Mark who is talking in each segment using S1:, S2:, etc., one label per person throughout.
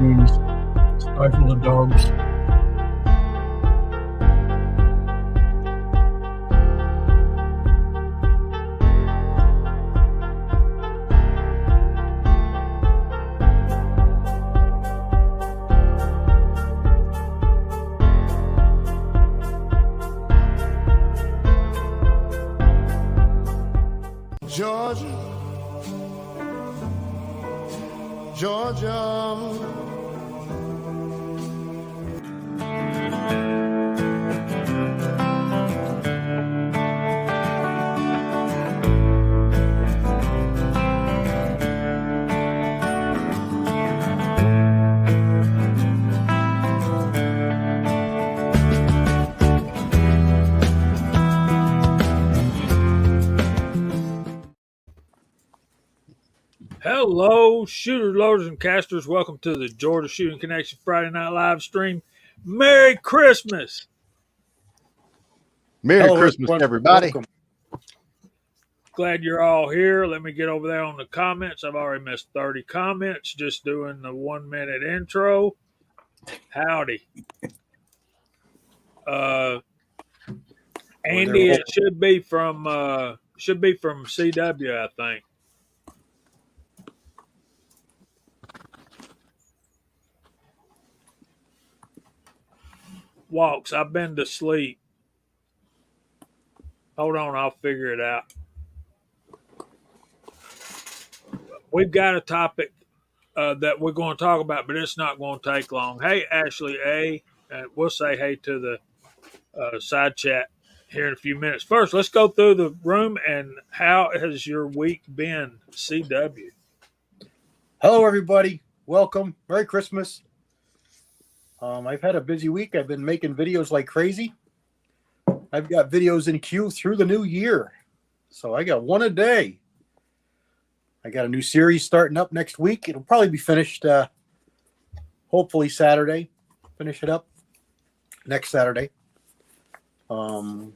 S1: means stifle the dogs.
S2: Georgia, Georgia.
S3: Hello, shooters, loaders, and casters. Welcome to the Georgia Shooting Connection Friday Night Live stream. Merry Christmas!
S4: Merry Christmas, everybody.
S1: Welcome.
S3: Glad you're all here. Let me get over there on the comments. I've already missed 30 comments just doing the 1 minute intro. Howdy. Andy, it should be from CW, I think. Walks, I've been to sleep. Hold on, I'll figure it out. We've got a topic that we're going to talk about, but it's not going to take long. Hey, Ashley A. We'll say hey to the side chat here in a few minutes. First, let's go through the room, and how has your week been, CW?
S1: Hello, everybody. Welcome. Merry Christmas. I've had a busy week. I've been making videos like crazy. I've got videos in queue through the new year. So I got one a day. I got a new series starting up next week. It'll probably be finished hopefully Saturday. Finish it up next Saturday. I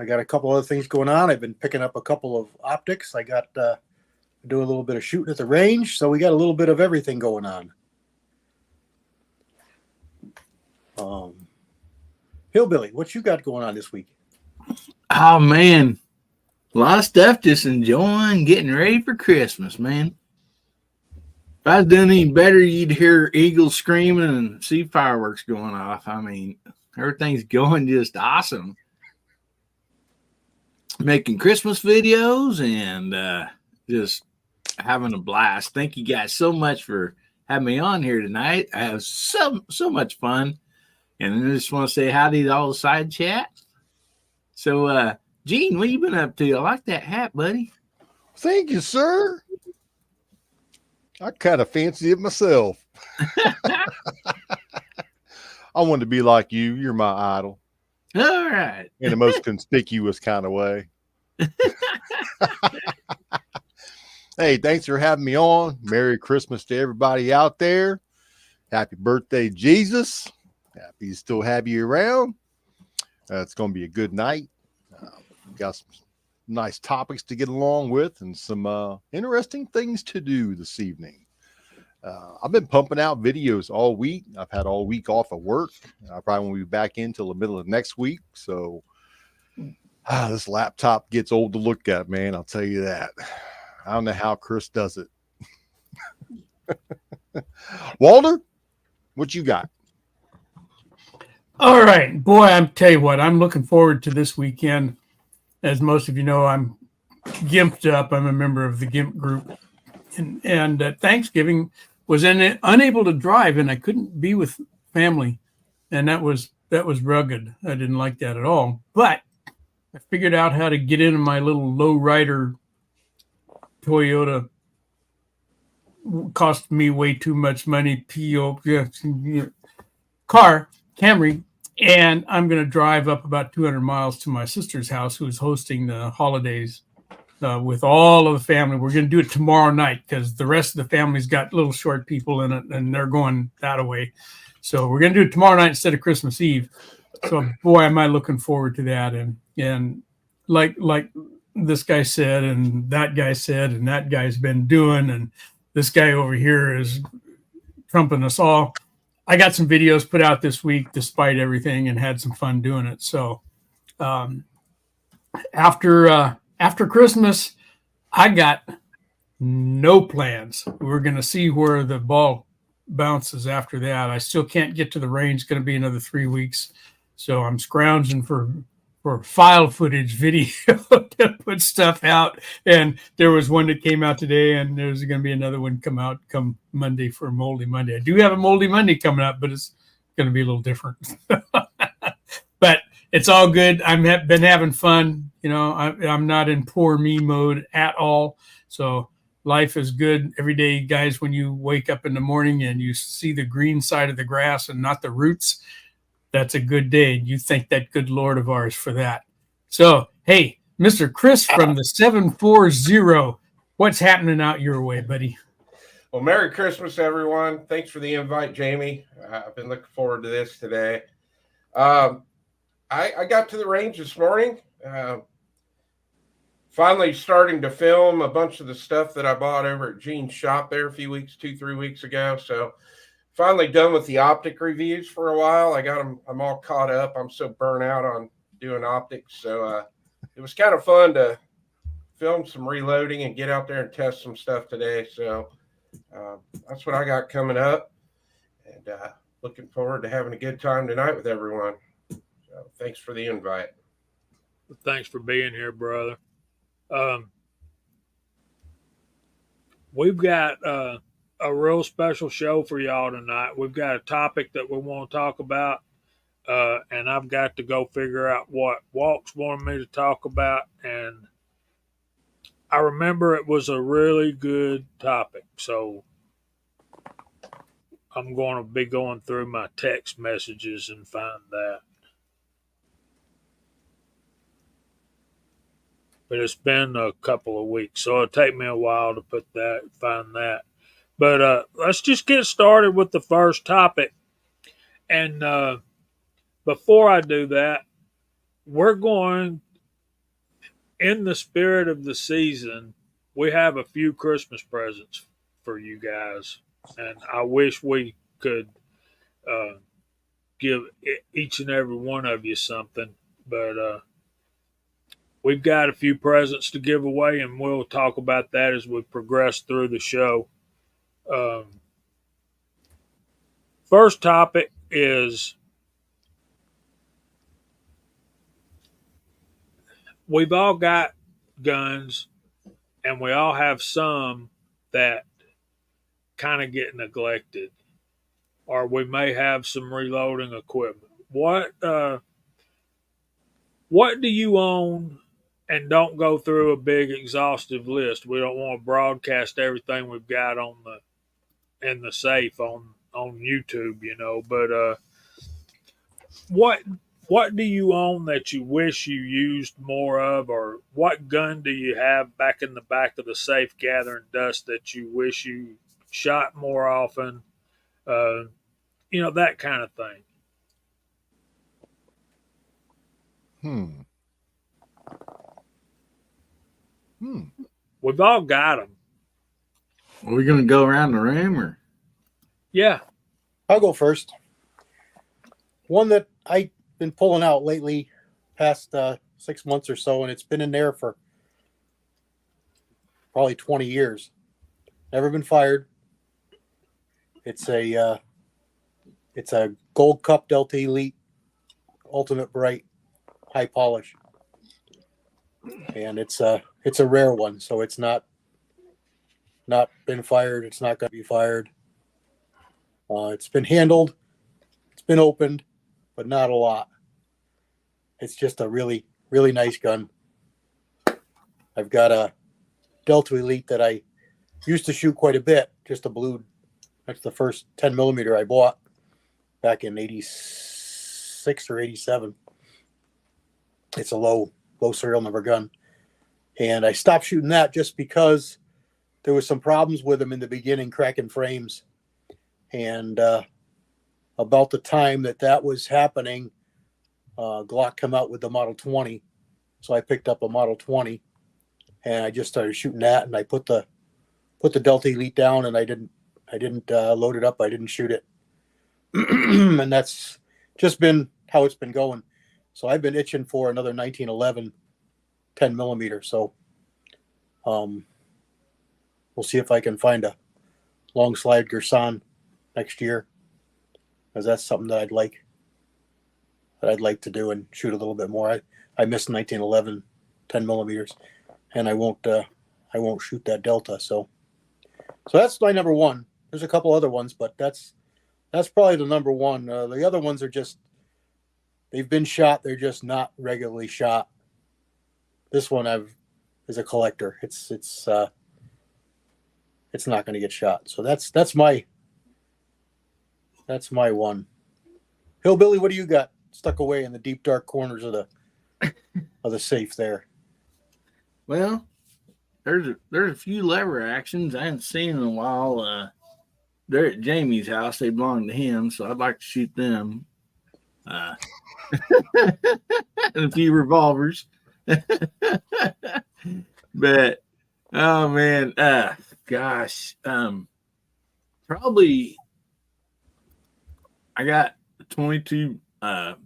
S1: got a couple other things going on. I've been picking up a couple of optics. I got do a little bit of shooting at the range. So we got a little bit of everything going on. Hillbilly, what you got going on this week?
S5: Oh man, a lot of stuff. Just enjoying getting ready for Christmas, man. If I was doing any better, you'd hear eagles screaming and see fireworks going off. I mean, everything's going just awesome. Making Christmas videos and just having a blast. Thank you guys so much for having me on here tonight. I have so much fun. And I just want to say howdy to all the side chats. So, Gene, what you been up to? I like that hat, buddy.
S4: Thank you, sir. I kind of fancy it myself. I want to be like you. You're my idol.
S5: All right.
S4: In the most conspicuous kind of way. Hey, thanks for having me on. Merry Christmas to everybody out there. Happy birthday, Jesus. Happy to still have you around. It's going to be a good night. Got some nice topics to get along with and some interesting things to do this evening. I've been pumping out videos all week. I've had all week off of work. I probably won't be back in till the middle of next week. So this laptop gets old to look at, man. I'll tell you that. I don't know how Chris does it. Walter, what you got?
S6: All right, boy, I'm tell you what, I'm looking forward to this weekend. As most of you know, I'm gimped up. I'm a member of the GIMP group. And Thanksgiving was unable to drive, and I couldn't be with family. And that was rugged. I didn't like that at all. But I figured out how to get into my little lowrider Toyota. Cost me way too much money. Car, Camry. And I'm going to drive up about 200 miles to my sister's house, who's hosting the holidays with all of the family. We're going to do it tomorrow night because the rest of the family's got little short people in it, and they're going that way. So we're going to do it tomorrow night instead of Christmas Eve. So, boy, am I looking forward to that. And like this guy said, and that guy said, and that guy's been doing, and this guy over here is trumping us all. I got some videos put out this week despite everything and had some fun doing it. So after Christmas, I got no plans. We're going to see where the ball bounces after that. I still can't get to the range. It's going to be another 3 weeks. So I'm scrounging for file footage video to put stuff out. And there was one that came out today, and there's going to be another one come Monday for Moldy Monday. I do have a Moldy Monday coming up, but it's going to be a little different. But it's all good. I've been having fun. You know, I'm not in poor me mode at all. So life is good every day, guys. When you wake up in the morning and you see the green side of the grass and not the roots, that's a good day. You thank that good Lord of ours for that. So, hey, Mr. Chris from the 740, what's happening out your way, buddy?
S2: Well, Merry Christmas, everyone. Thanks for the invite, Jamie. I've been looking forward to this today. I got to the range this morning. Finally starting to film a bunch of the stuff that I bought over at Gene's shop there a few weeks, 2-3 weeks ago. So finally done with the optic reviews for a while. I got them. I'm all caught up. I'm so burnt out on doing optics. So it was kind of fun to film some reloading and get out there and test some stuff today. So that's what I got coming up, and looking forward to having a good time tonight with everyone. So thanks for the invite.
S3: Thanks for being here, brother. We've got a real special show for y'all tonight. We've got a topic that we want to talk about, and I've got to go figure out what Walt's wanted me to talk about, and I remember it was a really good topic, so I'm going to be going through my text messages and find that. But it's been a couple of weeks, so it'll take me a while to find that. But let's just get started with the first topic. And before I do that, we're going, in the spirit of the season, we have a few Christmas presents for you guys. And I wish we could give each and every one of you something. But we've got a few presents to give away, and we'll talk about that as we progress through the show. First topic is we've all got guns, and we all have some that kind of get neglected, or we may have some reloading equipment. What do you own? And don't go through a big exhaustive list. We don't want to broadcast everything we've got in the safe on YouTube, you know. But what do you own that you wish you used more of, or what gun do you have back in the back of the safe gathering dust that you wish you shot more often? You know, that kind of thing. We've all got them.
S5: Are we going to go around the room, or?
S3: Yeah.
S1: I'll go first. One that I've been pulling out lately, past 6 months or so, and it's been in there for probably 20 years. Never been fired. It's a Gold Cup Delta Elite Ultimate Bright High Polish, and it's a rare one, so it's not been fired. It's not going to be fired. It's been handled. It's been opened, but not a lot. It's just a really, really nice gun. I've got a Delta Elite that I used to shoot quite a bit, just a blue. That's the first 10 millimeter I bought back in 86 or 87. It's a low serial number gun. And I stopped shooting that just because there was some problems with them in the beginning, cracking frames. And about the time that was happening, Glock come out with the Model 20. So I picked up a Model 20, and I just started shooting that. And I put the Delta Elite down, and I didn't I didn't load it up. I didn't shoot it. And that's just been how it's been going. So I've been itching for another 1911 10 millimeter. So we'll see if I can find a long slide Gerson next year, because that's something that I'd like to do and shoot a little bit more. I missed 1911 10 millimeters, and I won't shoot that Delta. So that's my number one. There's a couple other ones, but that's probably the number one. The other ones are just, they've been shot. They're just not regularly shot. This one is a collector. It's not going to get shot. So that's my one. Hillbilly, what do you got stuck away in the deep dark corners of the safe there?
S5: Well, there's a few lever actions I haven't seen in a while. They're at Jamie's house. They belong to him, so I'd like to shoot them. And a few revolvers. But oh man, gosh, probably I got a 22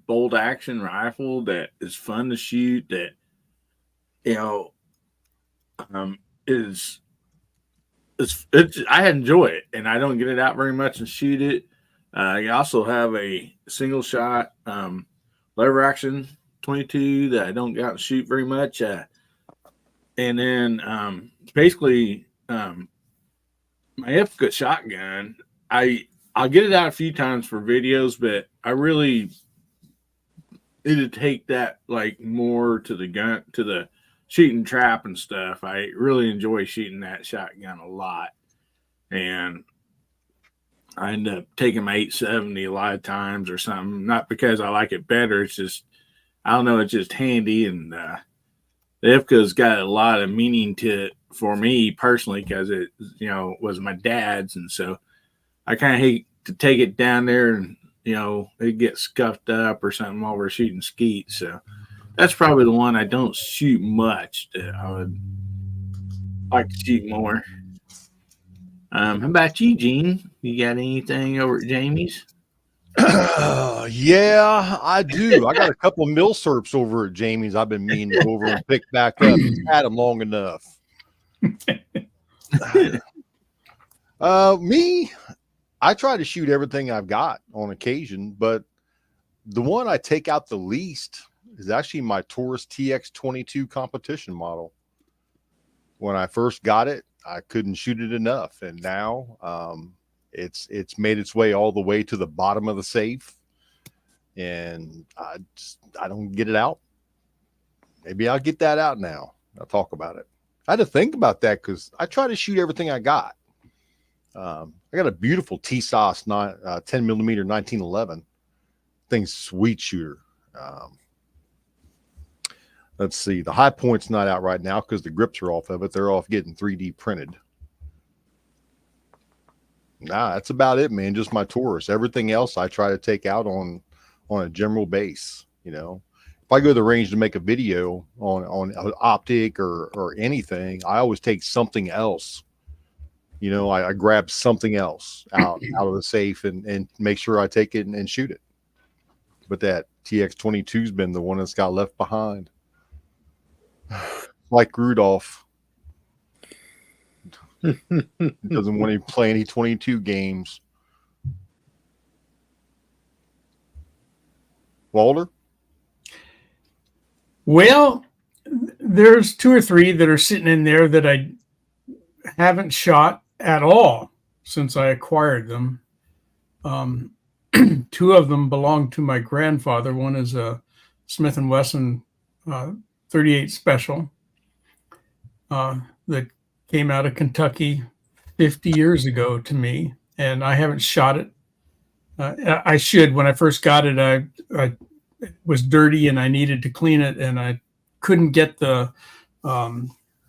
S5: bolt action rifle that is fun to shoot. That is I enjoy it, and I don't get it out very much and shoot it. I also have a single shot lever action 22 that I don't get out and shoot very much. And then basically my Ipka shotgun, I'll get it out a few times for videos, but I really need to take that like more to the gun, to the shooting trap and stuff. I really enjoy shooting that shotgun a lot, and I end up taking my 870 a lot of times or something. Not because I like it better. It's just, I don't know, it's just handy. And the Ipka's got a lot of meaning to it for me personally, because it, was my dad's. And so I kind of hate to take it down there and, it gets scuffed up or something while we're shooting skeet. So that's probably the one I don't shoot much that I would like to shoot more. How about you, Gene? You got anything over at Jamie's?
S4: Yeah, I do. I got a couple of milsurps over at Jamie's. I've been meaning to go over and pick back up. Had them long enough. Me, I try to shoot everything I've got on occasion, but the one I take out the least is actually my Taurus TX22 competition model. When I first got it, I couldn't shoot it enough, and now it's made its way all the way to the bottom of the safe, and I don't get it out. Maybe I'll get that out now. I'll talk about it. I had to think about that because I try to shoot everything I got. I got a beautiful TSOS 10 millimeter 1911. Thing's sweet shooter. Let's see. The high point's not out right now because the grips are off of it. They're off getting 3D printed. Nah, that's about it, man. Just my Taurus. Everything else I try to take out on a general base. If I go to the range to make a video on an optic or anything, I always take something else. I grab something else out of the safe and make sure I take it and shoot it. But that TX22's been the one that's got left behind. Like Rudolph. Doesn't want to play any 22 games. Walter?
S6: Well, there's 2 or 3 that are sitting in there that I haven't shot at all since I acquired them. 2 of them belong to my grandfather. One is a Smith & Wesson 38 Special that came out of Kentucky 50 years ago to me, and I haven't shot it. I should. When I first got it, I was dirty and I needed to clean it, and I couldn't get the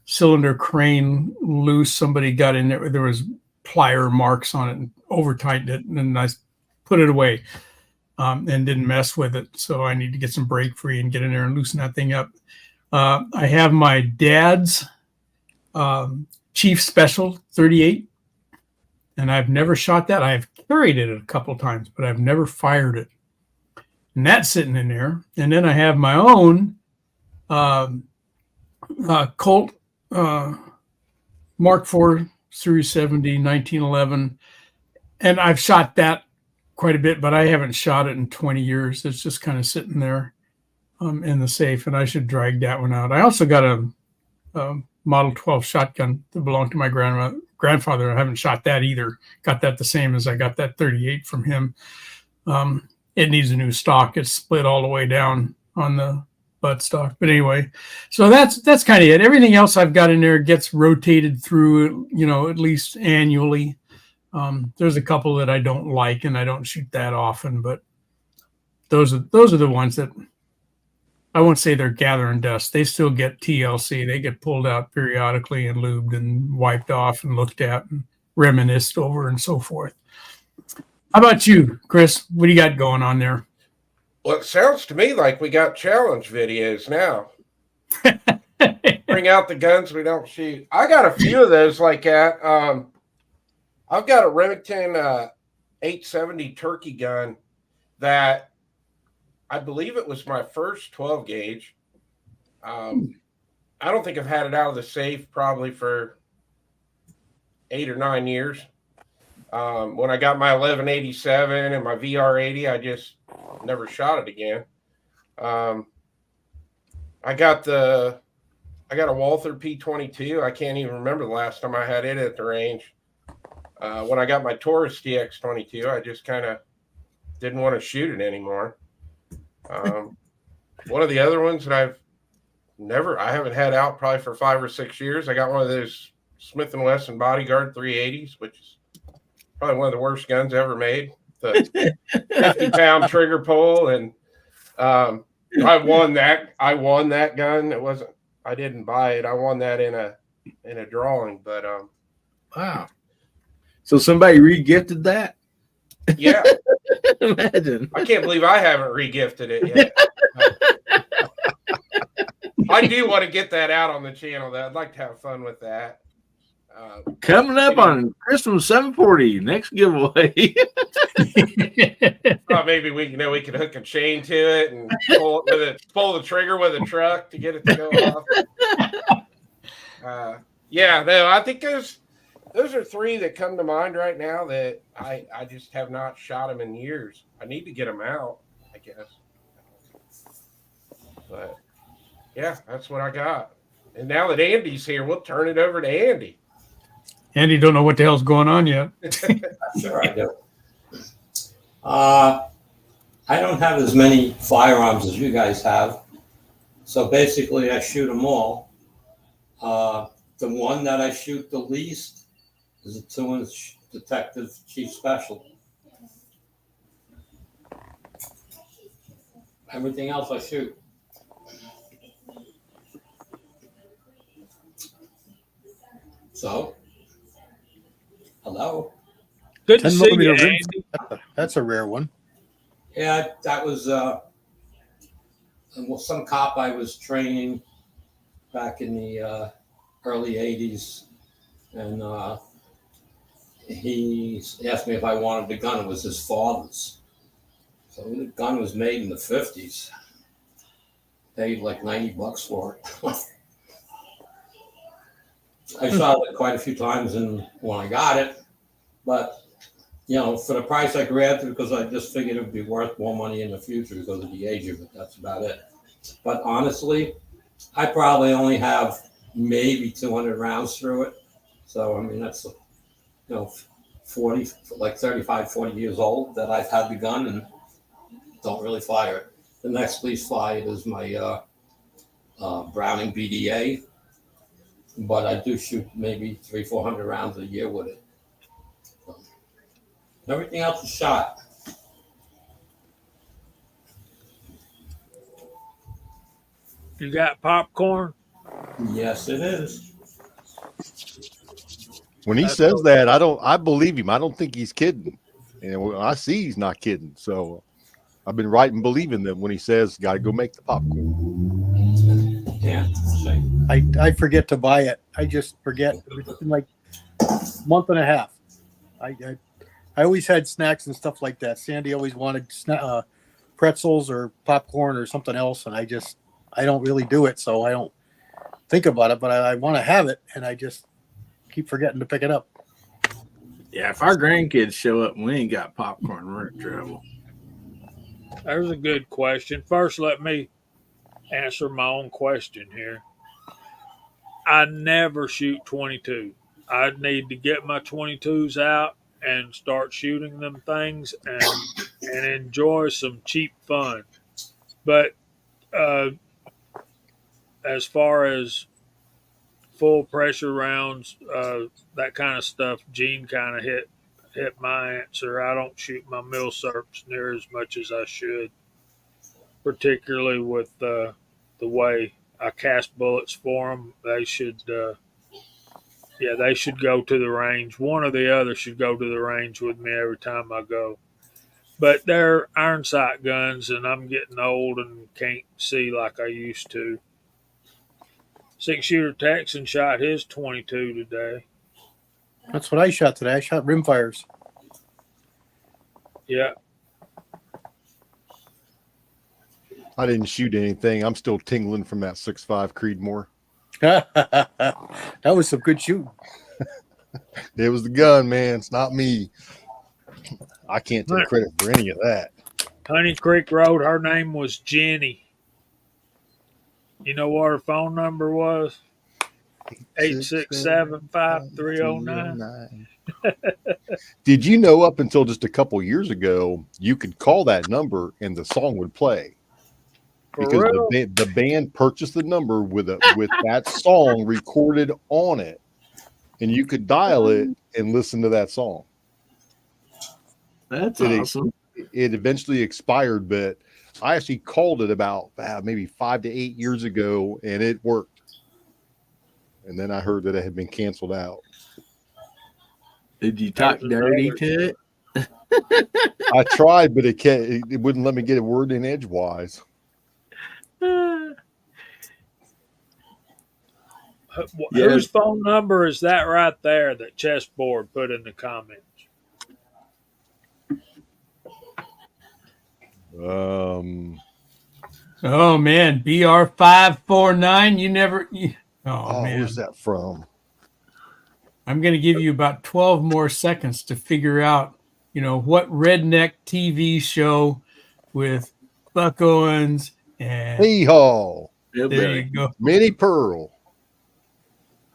S6: cylinder crane loose. Somebody got in there. There was plier marks on it and over tightened it, and I put it away and didn't mess with it. So I need to get some break free and get in there and loosen that thing up. I have my dad's Chief Special 38 and I've never shot that. I've carried it a couple of times, but I've never fired it. And that's sitting in there. And then I have my own Colt Mark IV 370 1911, and I've shot that quite a bit, but I haven't shot it in 20 years. It's just kind of sitting there in the safe, and I should drag that one out. I also got a Model 12 shotgun that belonged to my grandfather. I haven't shot that either. Got that the same as I got that 38 from him. It needs a new stock. It's split all the way down on the butt stock. But anyway, so that's kind of it. Everything else I've got in there gets rotated through, at least annually. There's a couple that I don't like, and I don't shoot that often, but those are the ones that I won't say they're gathering dust. They still get TLC. They get pulled out periodically and lubed and wiped off and looked at and reminisced over and so forth. How about you, Chris? What do you got going on there?
S2: Well, it sounds to me like we got challenge videos now. Bring out the guns we don't shoot. I got a few of those like that. I've got a Remington 870 turkey gun that I believe it was my first 12 gauge. I don't think I've had it out of the safe probably for 8 or 9 years. When I got my 1187 and my VR80, I just never shot it again. I got a Walther P22. I can't even remember the last time I had it at the range. When I got my Taurus TX22, I just kind of didn't want to shoot it anymore. One of the other ones that I haven't had out probably for 5 or 6 years. I got one of those Smith & Wesson Bodyguard 380s, which is probably one of the worst guns ever made. The 50-pound trigger pull, and I won that gun. I didn't buy it. I won that in a drawing, but
S5: Wow. So somebody re-gifted that?
S2: yeah.
S5: Imagine.
S2: I can't believe I haven't re-gifted it yet. I do want to get that out on the channel, though. I'd like to have fun with that.
S5: Coming up on Christmas 740, next giveaway.
S2: Maybe we could hook a chain to it and pull the trigger with a truck to get it to go off. I think those are 3 that come to mind right now that I just have not shot them in years. I need to get them out, I guess. But yeah, that's what I got. And now that Andy's here, we'll turn it over to Andy.
S6: Andy don't know what the hell's going on yet.
S7: Sure, I do. I don't have as many firearms as you guys have. So basically, I shoot them all. The one that I shoot the least is a 2-inch Detective Chief Special. Everything else I shoot. So, hello.
S3: Good to
S1: 10
S3: see you,
S1: millimeter
S3: Andy.
S1: That's a rare one.
S7: Yeah, that was some cop I was training back in the early 80s. And he asked me if I wanted the gun. It was his father's. So the gun was made in the 50s. Paid like $90 for it. I shot it quite a few times when I got it. But, for the price I grabbed it, because I just figured it would be worth more money in the future because of the age of it. That's about it. But honestly, I probably only have maybe 200 rounds through it. So, I mean, that's, 35, 40 years old that I've had the gun and don't really fire it. The next least fired is my Browning BDA. But I do shoot maybe 300-400 rounds a year with it. So, everything else is shot.
S3: You got popcorn?
S7: Yes, it is.
S4: When he says that, I believe him. I don't think he's kidding. And I see he's not kidding. So I've been right in believing that when he says, got to go make the popcorn.
S7: Yeah. Same.
S1: I forget to buy it. I just forget. It's been like a month and a half. I always had snacks and stuff like that. Sandy always wanted pretzels or popcorn or something else, and I don't really do it, so I don't think about it. But I want to have it, and I just keep forgetting to pick it up.
S5: Yeah, if our grandkids show up and we ain't got popcorn, we're in trouble.
S3: There's a good question. First, let me answer my own question here. I never shoot 22. I need to get my 22s out and start shooting them things and enjoy some cheap fun. But as far as full pressure rounds, that kind of stuff, Gene kind of hit my answer. I don't shoot my milsurps near as much as I should, particularly with the way I cast bullets for them. They should, they should go to the range. One or the other should go to the range with me every time I go. But they're iron sight guns, and I'm getting old and can't see like I used to. 6-shooter Texan shot his 22 today.
S1: That's what I shot today. I shot rimfires.
S3: Yeah.
S4: I didn't shoot anything. I'm still tingling from that 6.5 Creedmoor.
S1: That was some good shooting.
S4: It was the gun, man. It's not me. I can't take credit for any of that.
S3: Honey Creek Road, her name was Jenny. You know what her phone number was? 867-5309.
S4: Did you know up until just a couple years ago, you could call that number and the song would play? Because the band purchased the number with that song recorded on it, and you could dial it and listen to that song.
S5: That's awesome.
S4: It eventually expired, but I actually called it about maybe 5 to 8 years ago, and it worked. And then I heard that it had been canceled out.
S5: Did you talk dirty to it?
S4: I tried, but it wouldn't let me get a word in edgewise.
S3: Whose phone number is that right there that Chessboard put in the comments?
S6: Oh man, BR549. You never. Oh man,
S4: where's that from?
S6: I'm going to give you about 12 more seconds to figure out, what redneck TV show with Buck Owens and
S4: Hee-haw.
S6: There you go.
S4: Minnie Pearl.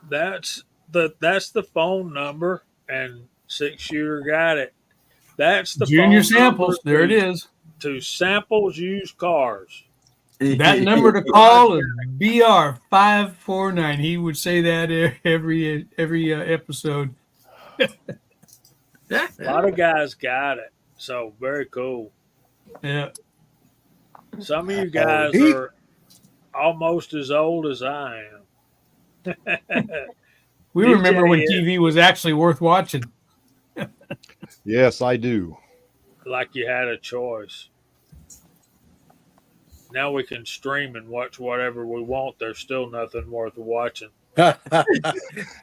S3: That's the phone number, and 6-shooter got it. That's the
S6: Junior
S3: phone
S6: Samples. There it is.
S3: To Samples Used Cars.
S6: That number to call is BR549. He would say that every episode.
S3: A lot of guys got it, so very cool.
S6: Yeah.
S3: Some of you guys are almost as old as I am.
S6: We remember when TV was actually worth watching.
S4: Yes, I do.
S3: Like you had a choice. Now we can stream and watch whatever we want. There's still nothing worth watching.
S1: How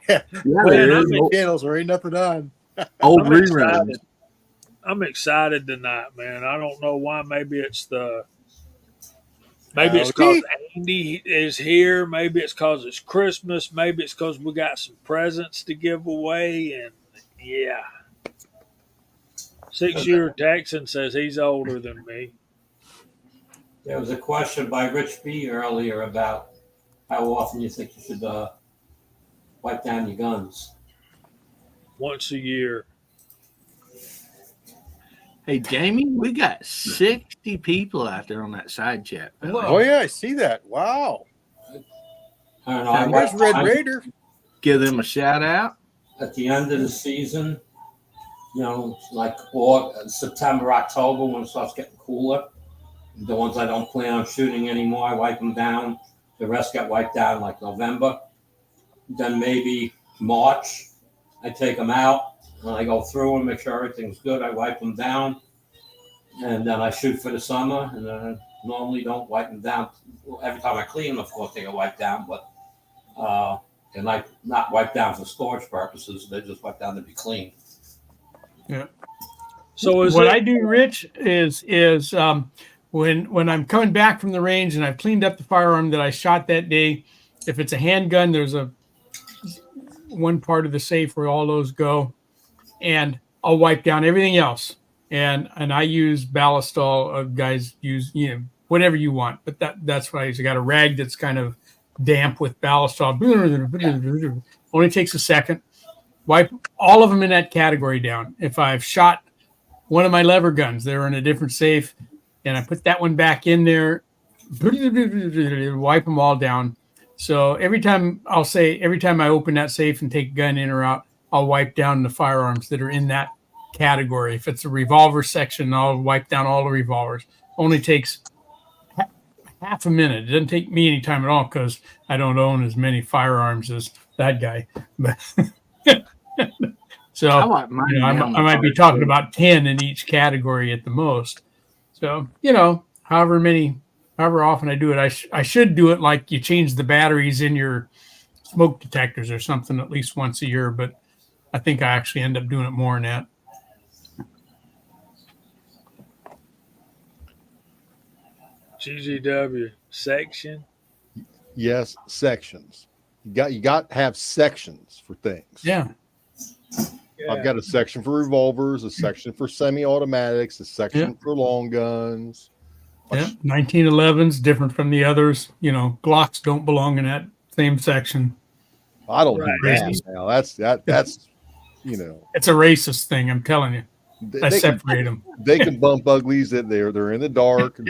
S1: many channels are ain't nothing on?
S5: Old reruns.
S3: I'm excited tonight, man. I don't know why. Maybe it's because Andy is here. Maybe it's because it's Christmas. Maybe it's because we got some presents to give away. And yeah. 6-shooter Texan says he's older than me.
S7: There was a question by Rich B earlier about how often you think you should wipe down your guns.
S3: Once a year.
S5: Hey, Jamie, we got 60 people out there on that side chat.
S1: Oh, yeah, I see that. Wow.
S7: I don't know.
S1: There's Red Raider.
S5: Give them a shout out.
S7: At the end of the season, like September, October, when it starts getting cooler, the ones I don't plan on shooting anymore, I wipe them down. The rest get wiped down like November. Then maybe March, I take them out and I go through and make sure everything's good. I wipe them down, and then I shoot for the summer. And then I normally don't wipe them down. Every time I clean them, of course, they get wiped down, but they're not wiped down for storage purposes. They're just wiped down to be clean.
S6: Yeah.
S3: So is
S6: what
S3: it,
S6: I do, Rich, is when I'm coming back from the range and I've cleaned up the firearm that I shot that day. If it's a handgun, there's a one part of the safe where all those go, and I'll wipe down everything else. And I use Ballistol. Guys use whatever you want, but that's what I use. I got a rag that's kind of damp with Ballistol. Only takes a second. Wipe all of them in that category down. If I've shot one of my lever guns, they're in a different safe, and I put that one back in there, wipe them all down. So every time I open that safe and take a gun in or out, I'll wipe down the firearms that are in that category. If it's a revolver section, I'll wipe down all the revolvers. Only takes half a minute. It doesn't take me any time at all because I don't own as many firearms as that guy. But so
S5: I want mine
S6: I
S5: down
S6: might be talking about 10 in each category at the most. So however often I do it, I should do it like you change the batteries in your smoke detectors or something at least once a year. But I think I actually end up doing it more than that.
S3: GGW section?
S4: Yes, sections. You got to have sections for things.
S6: Yeah.
S4: I've got a section for revolvers, a section for semi-automatics, a section for long guns.
S6: Yeah, 1911's different from the others. Glocks don't belong in that same section.
S4: I don't
S3: Right.
S4: do that now. That's
S6: It's a racist thing, I'm telling you. I separate them.
S4: They can bump uglies that they're in the dark.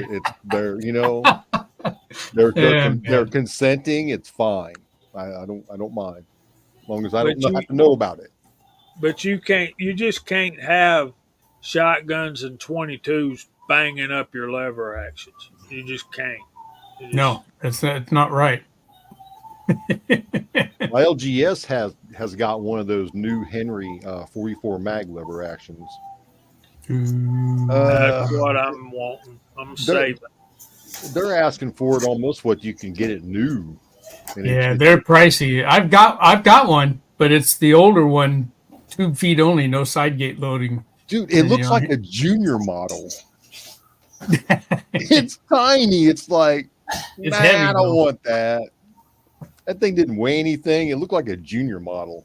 S4: They're consenting. It's fine. I don't mind, as long as I don't have to know about it.
S3: But you just can't have shotguns and 22s banging up your lever actions. You just can't.
S6: No, it's not right.
S4: My LGS has got one of those new Henry 44 mag lever actions.
S3: That's what I'm wanting. I'm saving.
S4: They're asking for it almost what you can get it new. And
S6: they're pricey. I've got one, but it's the older one, tube feed only, no side gate loading.
S4: Dude, it looks like a junior model. It's tiny. It's like,
S6: it's heavy,
S4: I don't want that. That thing didn't weigh anything. It looked like a junior model.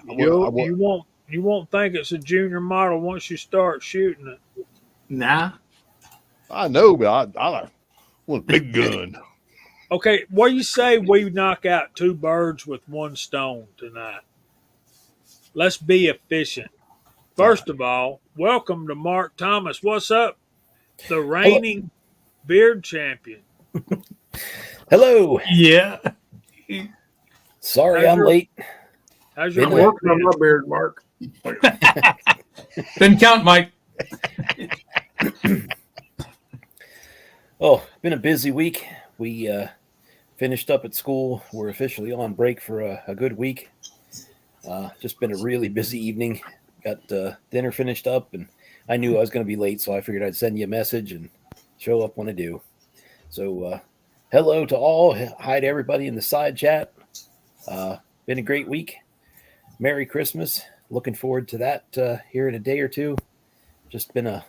S3: You won't think it's a junior model once you start shooting it.
S5: Nah.
S4: I know, but I want a big gun.
S3: Okay, what do you say we knock out 2 birds with 1 stone tonight? Let's be efficient. First of all, welcome to Mark Thomas. What's up? The reigning beard champion.
S8: Hello.
S6: Yeah.
S8: Sorry I'm late.
S3: How's your
S5: Been working on my beard, Mark.
S6: Didn't count, Mike.
S8: Oh, been a busy week. We finished up at school. We're officially on break for a good week. Just been a really busy evening. Got dinner finished up, and I knew I was going to be late, so I figured I'd send you a message and show up when I do. So hello to all. Hi to everybody in the side chat. Been a great week. Merry Christmas. Looking forward to that here in a day or two. Just been a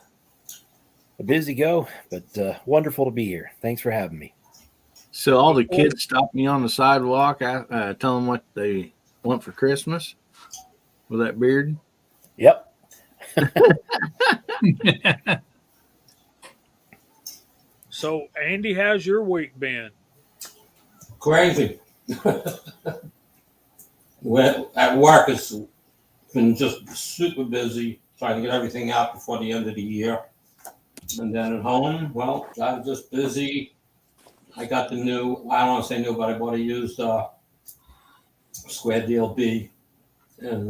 S8: busy go, but wonderful to be here. Thanks for having me.
S5: So all the kids stop me on the sidewalk. I tell them what they want for Christmas with that beard.
S8: Yep.
S3: So, Andy, how's your week been?
S7: Crazy. At work, it's been just super busy trying to get everything out before the end of the year. And then at home, well, I was just busy. I got the new, I don't want to say new, but I bought a used Square Deal B and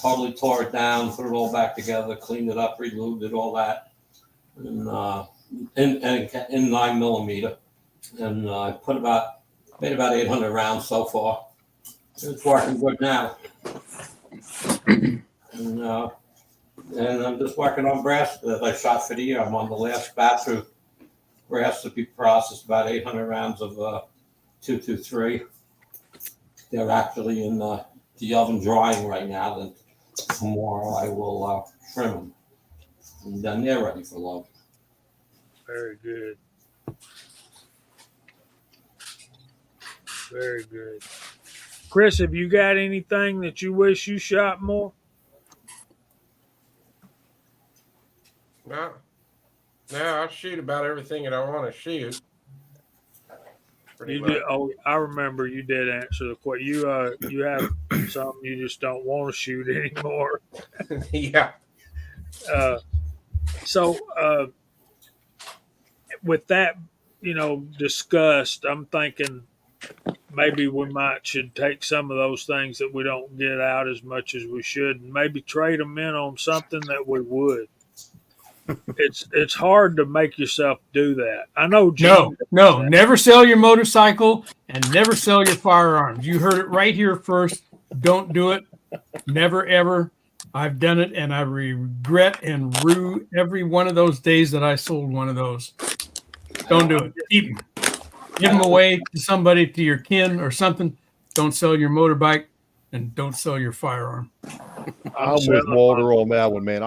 S7: totally tore it down, put it all back together, cleaned it up, relubed it, all that. And in 9mm. And I made about 800 rounds so far. It's working good now. And I'm just working on brass that I shot for the year. I'm on the last batch of brass to be processed, about 800 rounds of 223. They're actually in the oven drying right now. tomorrow I will trim them. And then they're ready for load.
S3: Very good. Very good. Chris, have you got anything that you wish you shot more?
S2: No, no, I shoot about everything that I want to shoot. Pretty
S3: You
S2: much.
S3: did. Oh, I remember you did answer the question. You have something you just don't want to shoot anymore.
S2: Yeah.
S3: Uh, so with that, discussed, I'm thinking maybe we might should take some of those things that we don't get out as much as we should, and maybe trade them in on something that we would. It's hard to make yourself do that. I know. Gene does that.
S6: Never sell your motorcycle and never sell your firearms. You heard it right here first. Don't do it. Never, ever. I've done it, and I regret and rue every one of those days that I sold one of those. Don't do it. Keep them. Give them away to somebody, to your kin or something. Don't sell your motorbike, and don't sell your firearm.
S4: I'm with Walter on that one, man.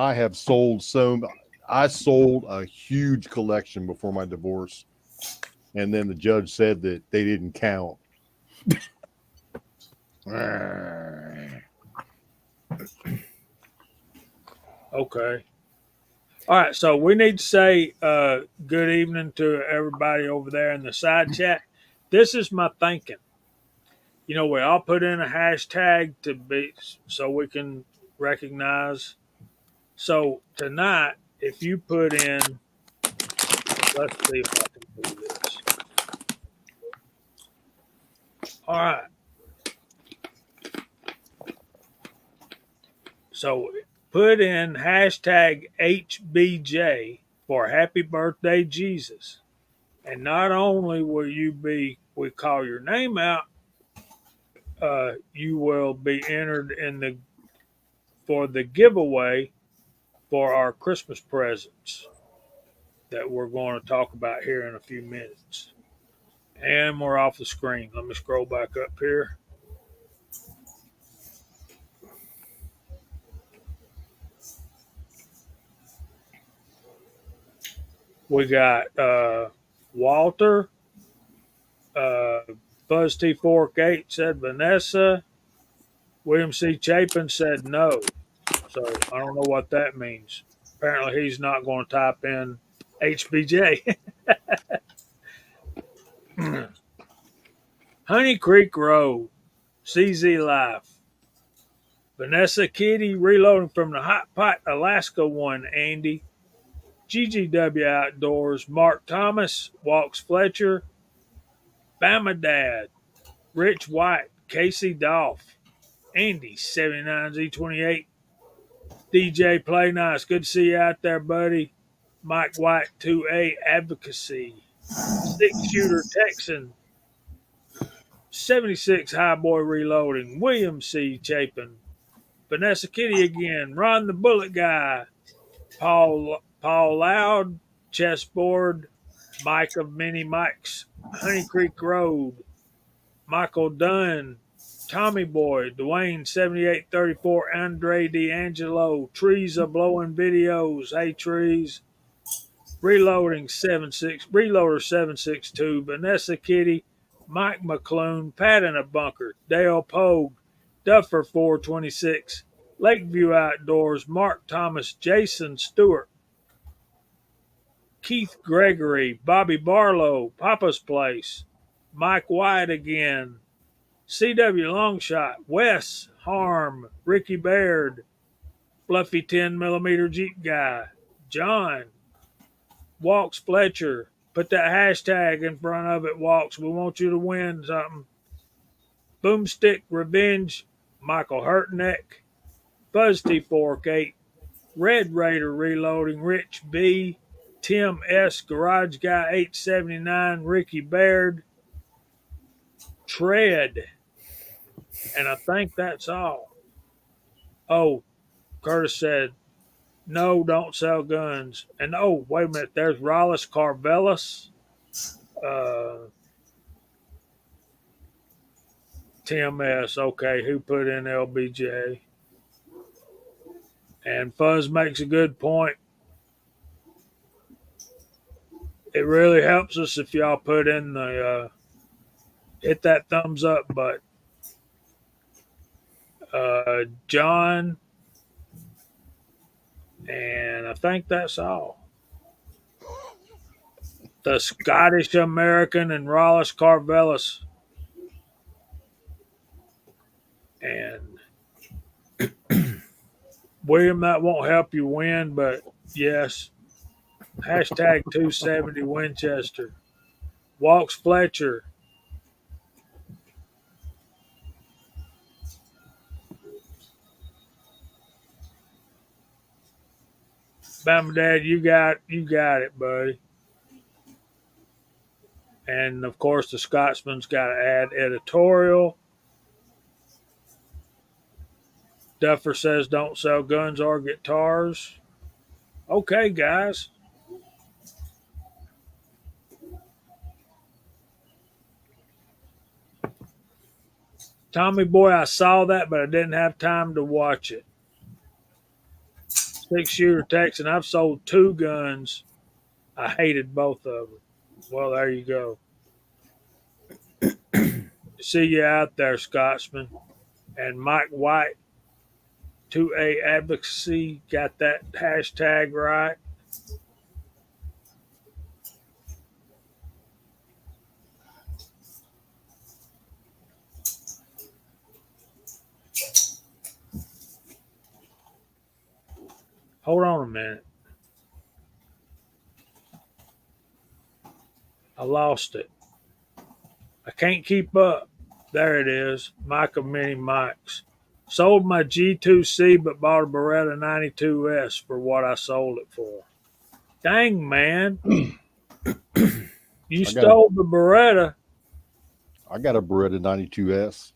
S4: I sold a huge collection before my divorce, and then the judge said that they didn't count.
S3: Okay. All right. So we need to say good evening to everybody over there in the side chat. This is my thinking. We all put in a hashtag to be so we can recognize. So tonight, if you put in, let's see if I can do this. All right. So put in hashtag HBJ for Happy Birthday Jesus. And not only will we call your name out, you will be entered for the giveaway for our Christmas presents that we're going to talk about here in a few minutes. And we're off the screen. Let me scroll back up here. We got Walter, Buzz T48 said Vanessa, William C. Chapin said no. So I don't know what that means. Apparently he's not going to type in HBJ. Honey Creek Road, CZ Life. Vanessa Kitty reloading from the Hot Pot Alaska one, Andy. GGW Outdoors, Mark Thomas, Walks Fletcher, Bama Dad, Rich White, Casey Dolph, Andy 79Z28, DJ Play Nice. Good to see you out there, buddy. Mike White 2A Advocacy, Six Shooter Texan, 76 Highboy Reloading, William C. Chapin, Vanessa Kitty again, Ron the Bullet Guy, Paul Loud, Chessboard, Mike of Many Mikes, Honey Creek Road, Michael Dunn, Tommy Boy, Dwayne 7834, Andre D'Angelo, Trees Are Blowing Videos, Hey Trees, Reloader 762, Vanessa Kitty, Mike McClune, Pat in a Bunker, Dale Pogue, Duffer 426, Lakeview Outdoors, Mark Thomas, Jason Stewart, Keith Gregory, Bobby Barlow, Papa's Place, Mike White again, CW Longshot, Wes Harm, Ricky Baird, Fluffy 10mm Jeep Guy, John, Walks Fletcher. Put that hashtag in front of it, Walks. We want you to win something. Boomstick Revenge, Michael Hurtneck, Buzz T48, Red Raider Reloading, Rich B, Tim S, Garage Guy 879, Ricky Baird, Tread, and I think that's all. Oh, Curtis said, no, don't sell guns. And oh, wait a minute, there's Rollis Carvelis, Tim S, okay, who put in LBJ? And Fuzz makes a good point. It really helps us if y'all put in the hit that thumbs up button. John, and I think that's all. The Scottish American and Rollis Carvelis. And William, that won't help you win, but yes. Hashtag 270 Winchester. Walks Fletcher. Bama Dad, you got it, buddy. And of course, the Scotsman's got to add editorial. Duffer says don't sell guns or guitars. Okay, guys. Tommy Boy, I saw that, but I didn't have time to watch it. 6-shooter Texan. I've sold 2 guns. I hated both of them. Well, there you go. See you out there, Scotsman. And Mike White, 2A Advocacy, got that hashtag right. Hold on a minute. I lost it. I can't keep up. There it is. Mike of Mini Mikes. Sold my G2C but bought a Beretta 92S for what I sold it for. Dang, man. You stole the Beretta.
S4: I got a Beretta 92S.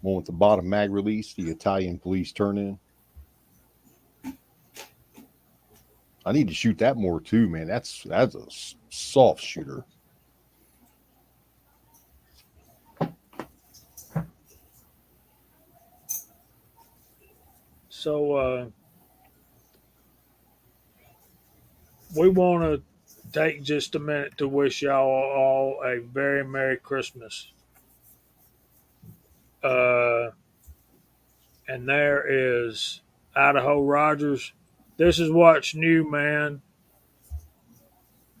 S4: One with the bottom mag release, the Italian police turn in. I need to shoot that more too, man. That's a soft shooter.
S3: So we want to take just a minute to wish y'all all a very Merry Christmas. And there is Idaho Rogers. This is what's new, man.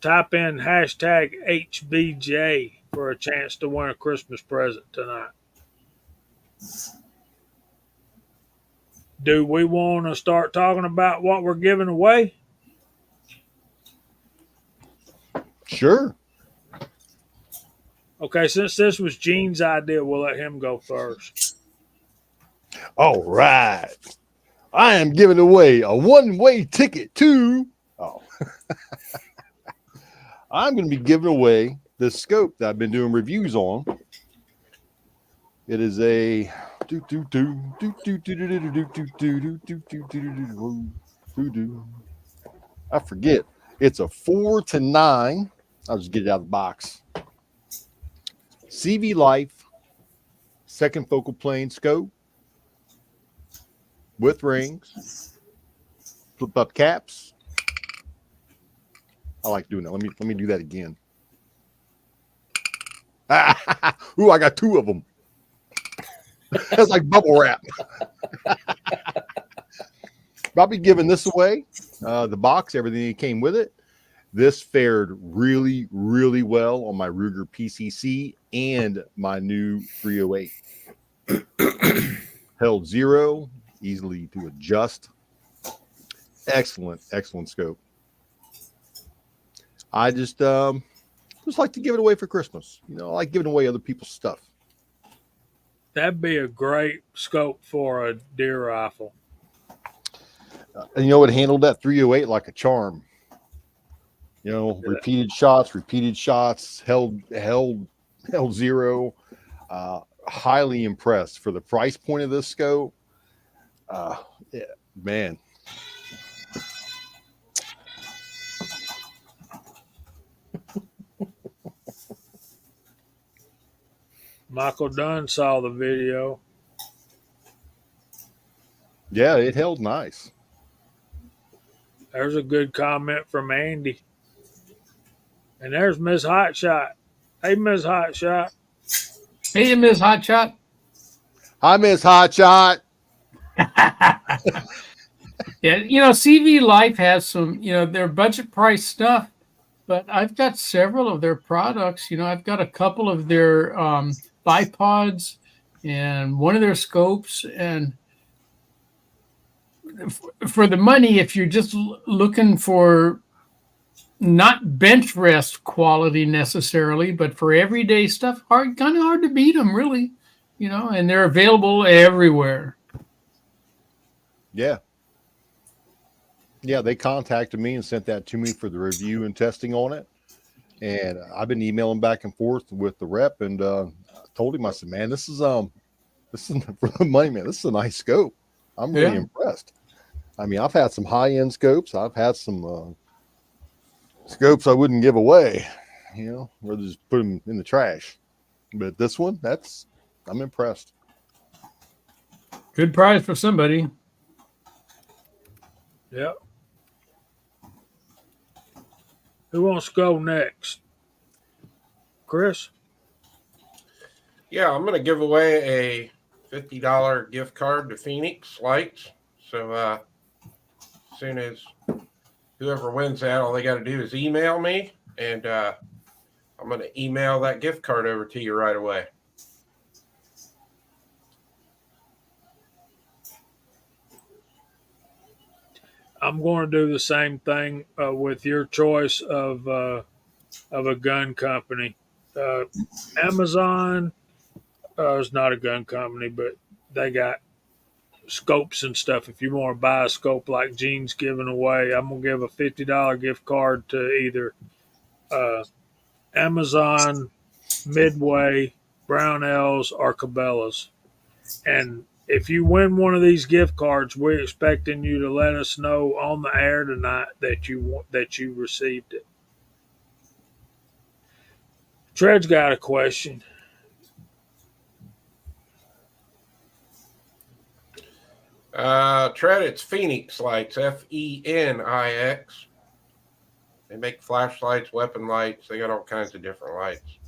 S3: Type in hashtag HBJ for a chance to win a Christmas present tonight. Do we want to start talking about what we're giving away?
S4: Sure.
S3: Okay, since this was Gene's idea, we'll let him go first.
S4: All right. I am giving away a one-way ticket to. Oh. I'm going to be giving away the scope that I've been doing reviews on. It is a. I forget. It's a 4-9. I'll just get it out of the box. CV Life second focal plane scope with rings, flip up caps. I like doing that. Let me do that again. Ooh, I got 2 of them. That's like bubble wrap. I'll be giving this away. The box, everything that came with it. This fared really, really well on my Ruger PCC and my new 308. Held 0, easily to adjust. Excellent, excellent scope. I just like to give it away for Christmas. You know, I like giving away other people's stuff.
S3: That'd be a great scope for a deer rifle.
S4: And you know, it handled that 308 like a charm. You know, repeated shots, held 0. Highly impressed for the price point of this scope. Yeah, man.
S3: Michael Dunn saw the video.
S4: Yeah, it held nice.
S3: There's a good comment from Andy. And there's Miss Hotshot. Hey, Miss Hotshot.
S6: Hey, Miss Hotshot.
S4: Hi, Miss Hotshot.
S6: Yeah, CV Life has some, their budget price stuff, but I've got several of their products. I've got a couple of their bipods and one of their scopes. And for the money, if you're just looking for not bench rest quality necessarily, but for everyday stuff, kind of hard to beat them, really. And they're available everywhere.
S4: Yeah. Yeah, they contacted me and sent that to me for the review and testing on it. And I've been emailing back and forth with the rep, and I told him, I said, man, this is for the money, man. This is a nice scope. I'm really impressed. I mean, I've had some high-end scopes. I've had some scopes I wouldn't give away, or just put them in the trash. But this one, I'm impressed.
S6: Good prize for somebody.
S3: Yep. Who wants to go next? Chris?
S2: Yeah, I'm going to give away a $50 gift card to Phoenix Lights. So as soon as whoever wins that, all they got to do is email me, and I'm going to email that gift card over to you right away.
S3: I'm going to do the same thing with your choice of a gun company. Amazon is not a gun company, but they got scopes and stuff. If you want to buy a scope like Gene's giving away, I'm going to give a $50 gift card to either Amazon, Midway, Brownells, or Cabela's. And if you win one of these gift cards, we're expecting you to let us know on the air tonight that you received it. Tred's got a question.
S2: Tread, it's Phoenix Lights, Fenix. They make flashlights, weapon lights. They got all kinds of different lights.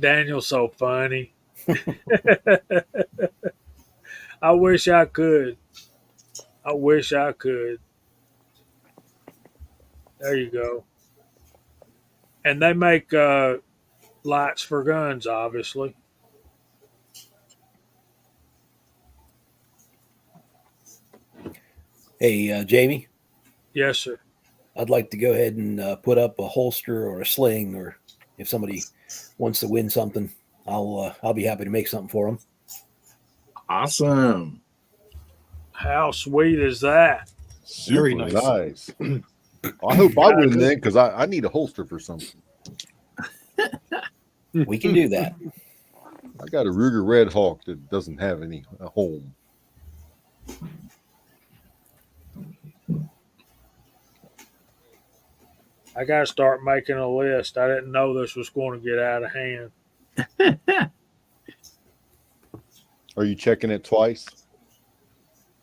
S3: Daniel's so funny. I wish I could. There you go. And they make lights for guns, obviously.
S8: Hey, Jamie.
S3: Yes, sir.
S8: I'd like to go ahead and put up a holster or a sling, or if somebody wants to win something, I'll be happy to make something for them.
S5: Awesome.
S3: How sweet is that?
S4: Super nice. I hope I win then, because I need a holster for something.
S8: We can do that.
S4: I got a Ruger Red Hawk that doesn't have any home.
S3: I got to start making a list. I didn't know this was going to get out of hand.
S4: Are you checking it twice?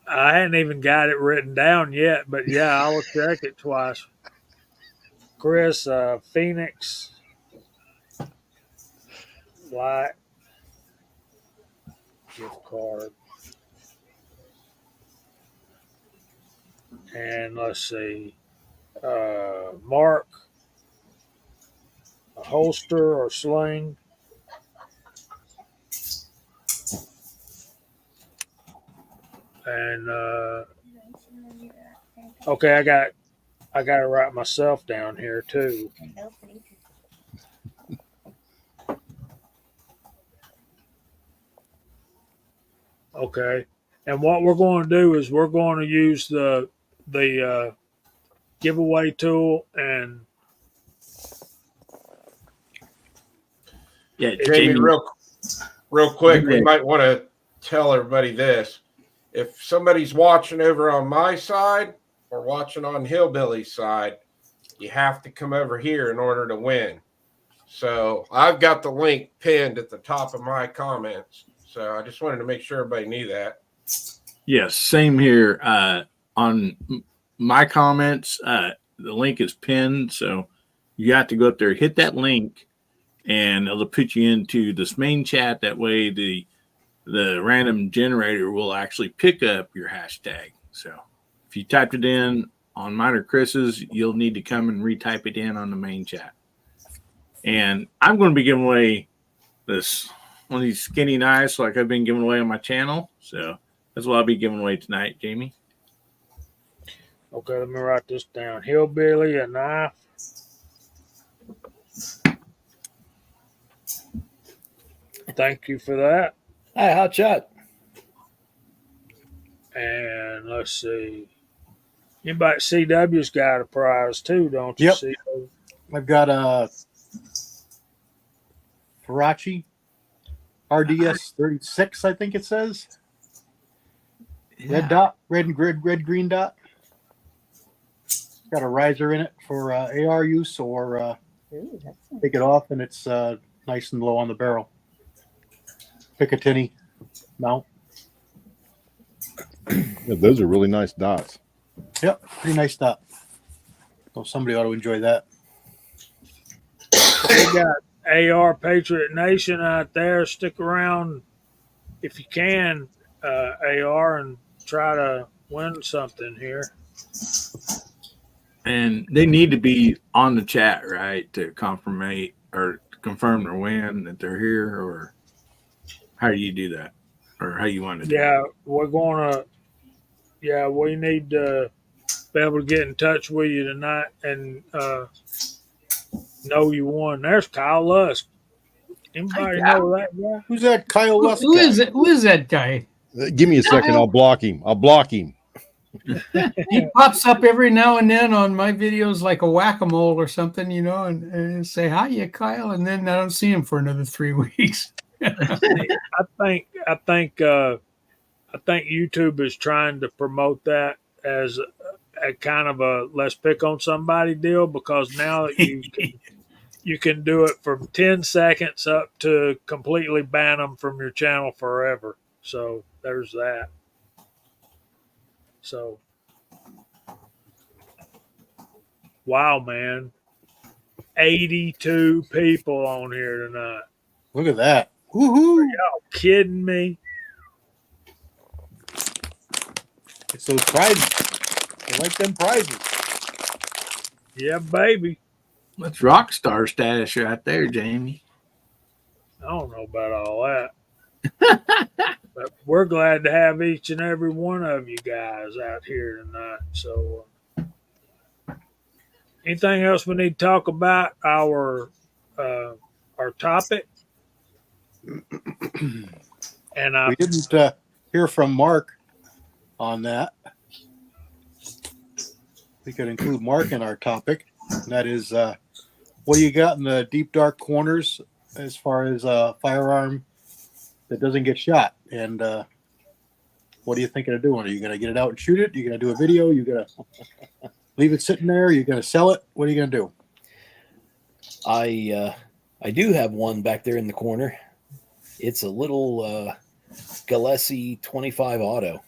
S3: I hadn't even got it written down yet, but yeah, I will check it twice. Chris, Phoenix Light gift card. And let's see. Mark, a holster or sling. And okay, I got to write myself down here too. Okay, and what we're going to do is we're going to use the giveaway tool, and
S5: Yeah,
S2: Jamie, real quick, we might want to tell everybody this. If somebody's watching over on my side or watching on Hillbilly's side, you have to come over here in order to win. So I've got the link pinned at the top of my comments. So I just wanted to make sure everybody knew that.
S5: Yes, same here. On my comments, the link is pinned, so you have to go up there, hit that link, and it'll put you into this main chat. That way, the random generator will actually pick up your hashtag. So if you typed it in on mine or Chris's, you'll need to come and retype it in on the main chat. And I'm going to be giving away this one of these skinny knives, like I've been giving away on my channel. So that's what I'll be giving away tonight, Jamie.
S3: Okay, let me write this down. Hillbilly, a knife. Thank you for that.
S8: Hi, hot shot.
S3: And let's see. Anybody at CW's got a prize too, don't you?
S1: Yep.
S3: See?
S1: I've got a Farachi RDS 36, I think it says. Red dot, red green dot. Got a riser in it for AR use, or take it off and it's nice and low on the barrel. Picatinny mount.
S4: Yeah, those are really nice dots.
S1: Yep, pretty nice dot. So somebody ought to enjoy that.
S3: We got AR Patriot Nation out there. Stick around if you can, AR, and try to win something here.
S5: And they need to be on the chat, right, to confirm their win that they're here, or how do you do that, or how you want to do
S3: Yeah, we're gonna. Yeah, we need to be able to get in touch with you tonight and know you won. There's Kyle Lusk. Anybody know that guy?
S1: Who's that Kyle Lusk
S6: Who
S1: guy?
S6: is it? Who is that guy?
S4: Give me a second. I'll block him.
S6: He pops up every now and then on my videos like a whack-a-mole or something, and say, "Hiya, Kyle," and then I don't see him for another 3 weeks.
S3: I think YouTube is trying to promote that as a kind of a let's pick on somebody deal, because now you can do it from 10 seconds up to completely ban them from your channel forever. So there's that. So, wow, man. 82 people on here tonight.
S1: Look at that. Woohoo!
S3: Y'all kidding me?
S1: It's those prizes. I like them prizes.
S3: Yeah, baby.
S5: That's rock star status right there, Jamie.
S3: I don't know about all that. But we're glad to have each and every one of you guys out here tonight. So, anything else we need to talk about? Our topic? And
S1: We didn't hear from Mark on that. We could include Mark in our topic. And that is, what do you got in the deep, dark corners as far as a firearm that doesn't get shot? And what are you thinking of doing? Are you going to get it out and shoot it? Are you going to do a video? Are you going to leave it sitting there? Are you going to sell it? What are you going to do?
S8: I do have one back there in the corner. It's a little GSC 25 auto.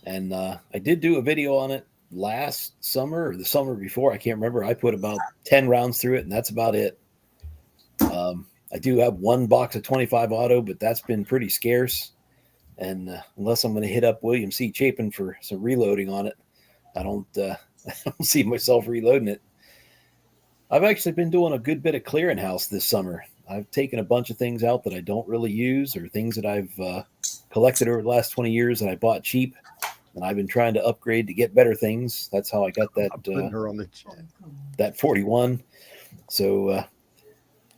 S8: And I did do a video on it last summer or the summer before. I can't remember. I put about 10 rounds through it, and that's about it. I do have one box of 25 auto, but that's been pretty scarce. And unless I'm going to hit up William C. Chapin for some reloading on it, I don't see myself reloading it. I've actually been doing a good bit of clearing house this summer. I've taken a bunch of things out that I don't really use, or things that I've collected over the last 20 years that I bought cheap, and I've been trying to upgrade to get better things. That's how I got that
S4: I'm putting her on the chat.
S8: that 41. So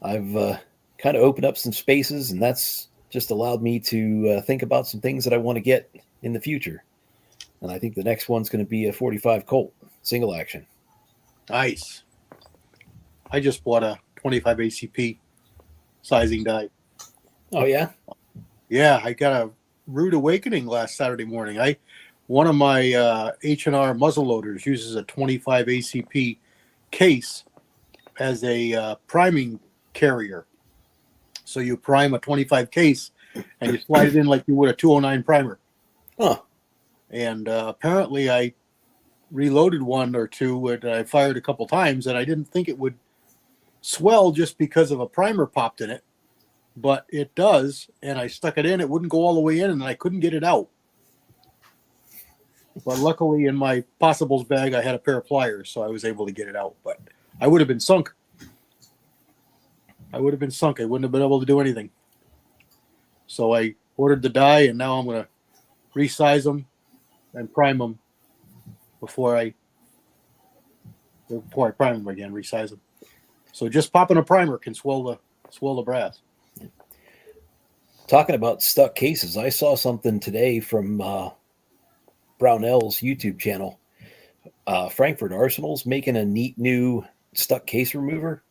S8: I've kind of opened up some spaces, and that's just allowed me to think about some things that I want to get in the future. And I think the next one's going to be a 45 Colt single action.
S1: Nice. I just bought a 25 ACP sizing die.
S8: Oh yeah.
S1: Yeah, I got a rude awakening last Saturday morning. One of my H&R muzzle loaders uses a 25 ACP case, as a priming carrier. So you prime a 25 case and you slide it in like you would a 209 primer.
S8: Huh.
S1: And apparently I reloaded one or two and I fired a couple times and I didn't think it would swell just because of a primer popped in it, but it does. And I stuck it in, it wouldn't go all the way in and I couldn't get it out. But luckily in my possibles bag, I had a pair of pliers, so I was able to get it out, but I would have been sunk. I wouldn't have been able to do anything. So I ordered the die and now I'm going to resize them and prime them before I prime them again, resize them. So just popping a primer can swell the brass.
S8: Talking about stuck cases, I saw something today from Brownell's YouTube channel. Frankfurt Arsenal's making a neat new stuck case remover.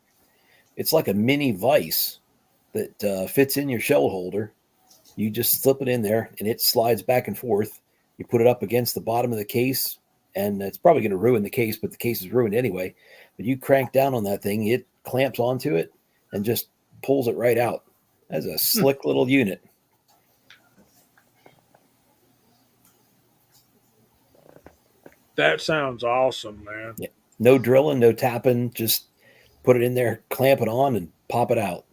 S8: It's like a mini vise that fits in your shell holder. You just slip it in there and it slides back and forth. You put it up against the bottom of the case and it's probably going to ruin the case, but the case is ruined anyway. But you crank down on that thing, it clamps onto it and just pulls it right out. That's a slick little unit.
S3: That sounds awesome, man.
S8: Yeah. No drilling, no tapping, just put it in there, clamp it on, and pop it out.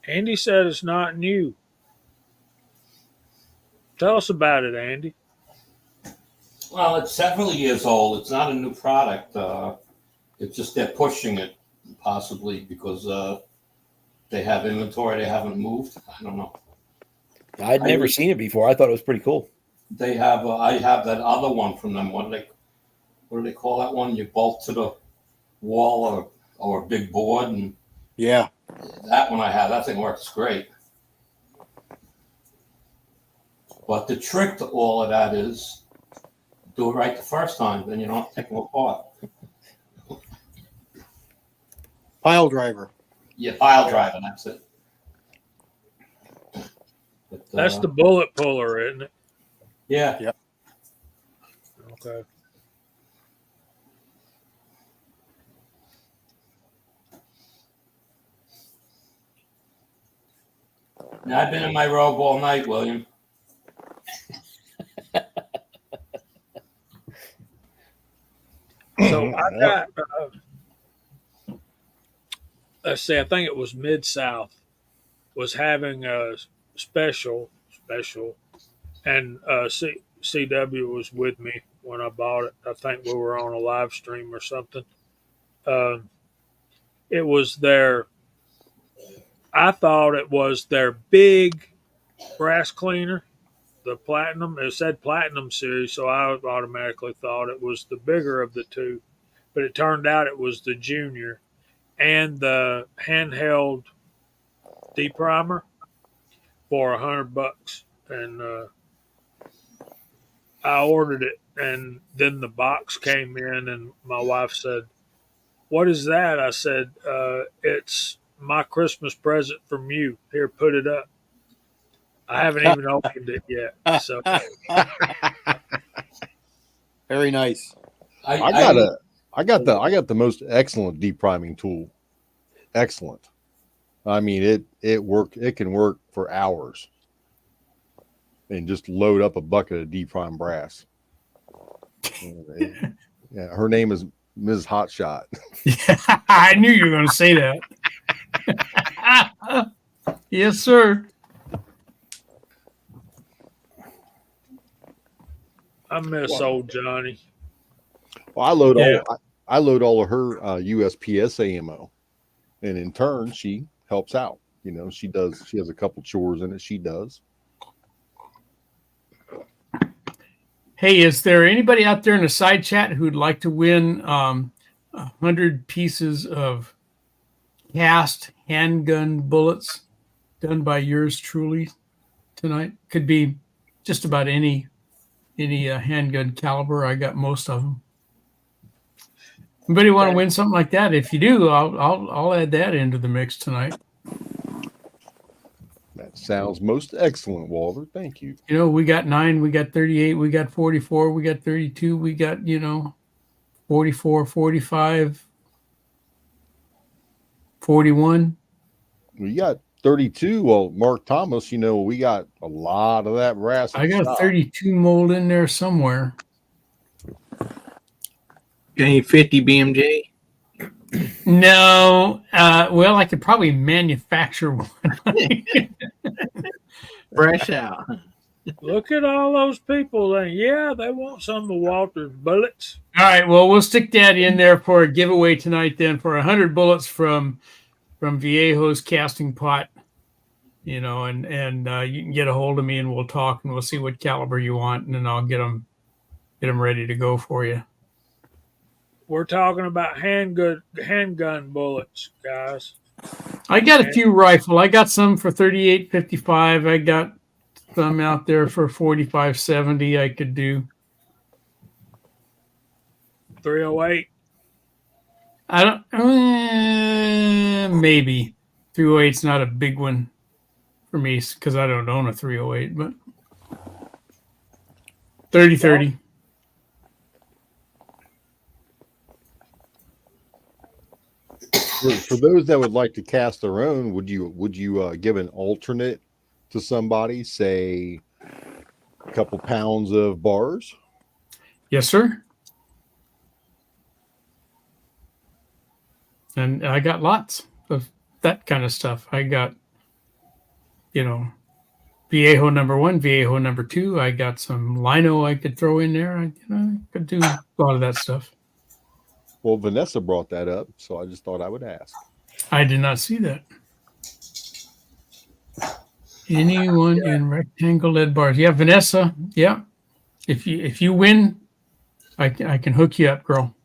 S3: Andy said it's not new. Tell us about it, Andy.
S7: Well, it's several years old. It's not a new product. It's just they're pushing it, possibly because they have inventory they haven't moved. I don't know.
S8: I'd never seen it before. I thought it was pretty cool.
S7: They have. I have that other one from them. What do they call that one? You bolt to the wall or a big board, and
S1: Yeah.
S7: that one I have. That thing works great. But the trick to all of that is do it right the first time, then you don't take them apart.
S1: Pile driver.
S7: Yeah, pile driving, that's it. But,
S3: That's the bullet puller, isn't it?
S7: yeah.
S3: Okay.
S7: Now, I've been in my robe all night, William.
S3: So I got, let's see, I think it was Mid-South was having a special, and CW was with me when I bought it. I think we were on a live stream or something. It was I thought it was their big brass cleaner, the platinum. It said platinum series, so I automatically thought it was the bigger of the two. But it turned out it was the junior and the handheld deprimer for $100. And I ordered it, and then the box came in, and my wife said, "What is that?" I said, "It's my Christmas present from you. Here, put it up." I haven't even opened it yet. So
S1: Very nice.
S4: I got the most excellent depriming tool. Excellent. I mean, it can work for hours and just load up a bucket of deprime brass. Yeah, her name is Ms. Hotshot.
S6: Yeah, I knew you were going to say that. Yes, sir.
S3: I miss old Johnny.
S4: Well, I load all of her USPS ammo, and in turn, she helps out. You know, she has a couple chores in it. She does.
S6: Hey, is there anybody out there in the side chat who'd like to win 100 pieces of cast handgun bullets done by yours truly tonight? Could be just about any handgun caliber. I got most of them. Anybody want to win something like that? If you do, I'll add that into the mix tonight.
S4: That sounds most excellent, Walter. Thank you.
S6: You know, we got 9, we got 38, we got 44, we got 32, we got 44, 45, 41.
S4: We got 32. Well, Mark Thomas, we got a lot of that brass.
S6: I got a 32 mold in there somewhere.
S5: Any 50 BMJ?
S6: No. Well, I could probably manufacture one.
S5: Fresh out.
S3: Look at all those people. And yeah, they want some of Walter's bullets.
S6: All right. Well, we'll stick that in there for a giveaway tonight then for 100 bullets from Viejo's casting pot. And you can get a hold of me and we'll talk and we'll see what caliber you want and then I'll get them ready to go for you.
S3: We're talking about handgun bullets, guys.
S6: I got a few rifle. I got some for 38.55. I got some out there for 45.70. I could do
S3: 308.
S6: I don't. Maybe 308's not a big one for me because I don't own a 308. But 30.
S4: For those that would like to cast their own, would you give an alternate to somebody, say a couple pounds of bars?
S6: Yes, sir. And I got lots of that kind of stuff. I got, Viejo number 1, Viejo number 2. I got some lino I could throw in there. I could do a lot of that stuff.
S4: Well, Vanessa brought that up, so I just thought I would ask.
S6: I did not see that. Anyone in rectangle lead bars? Yeah, Vanessa. Yeah. If you win, I can hook you up, girl.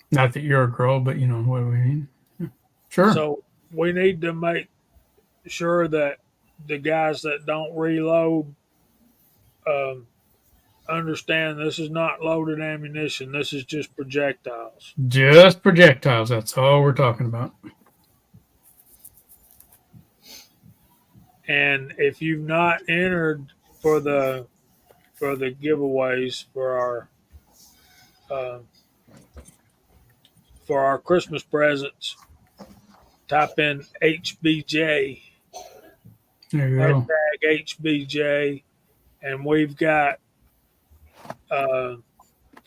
S6: Not that you're a girl, but you know what we mean. Yeah. Sure.
S3: So we need to make sure that the guys that don't reload understand this is not loaded ammunition. This is just projectiles.
S6: Just projectiles. That's all we're talking about.
S3: And if you've not entered for the giveaways for our Christmas presents, type in HBJ.
S6: There you go.
S3: Hashtag HBJ, and we've got.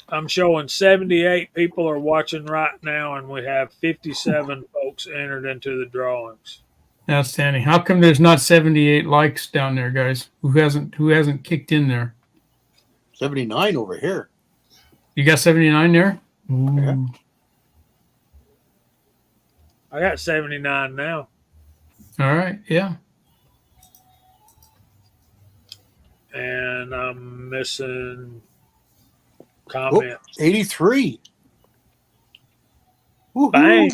S3: I'm showing 78 people are watching right now, and we have 57 folks entered into the drawings.
S6: Outstanding. How come there's not 78 likes down there, guys? Who hasn't kicked in there?
S1: 79 over here.
S6: You got 79 there?
S1: Yeah.
S3: I got 79 now.
S6: All right. Yeah.
S3: And I'm missing comments.
S1: 83. Woo-hoo.
S3: Bang.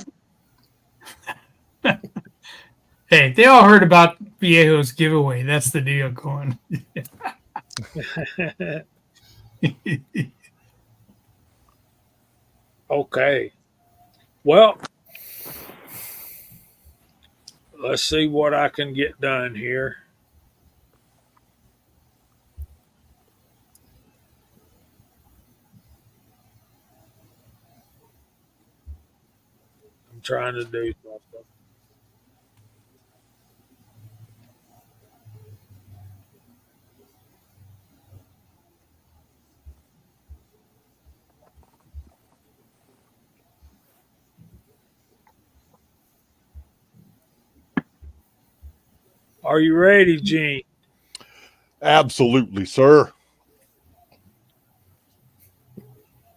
S6: Hey, they all heard about Viejo's giveaway. That's the deal going.
S3: Okay. Well, let's see what I can get done here. I'm trying to do something. Are you ready, Gene?
S4: Absolutely, sir.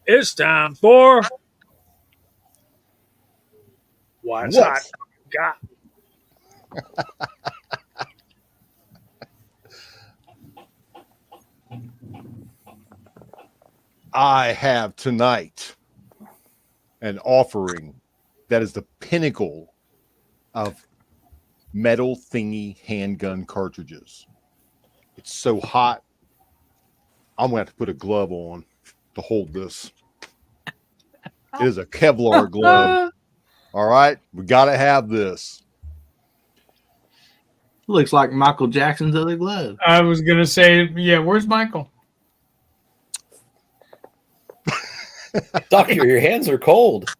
S3: It's time for What's Hot Got.
S4: I have tonight an offering that is the pinnacle of metal thingy handgun cartridges. It's so hot, I'm going to have to put a glove on to hold this. It is a Kevlar glove. All right, we got to have this.
S5: Looks like Michael Jackson's other glove.
S6: I was going to say, yeah, where's Michael?
S8: Doctor, your hands are cold.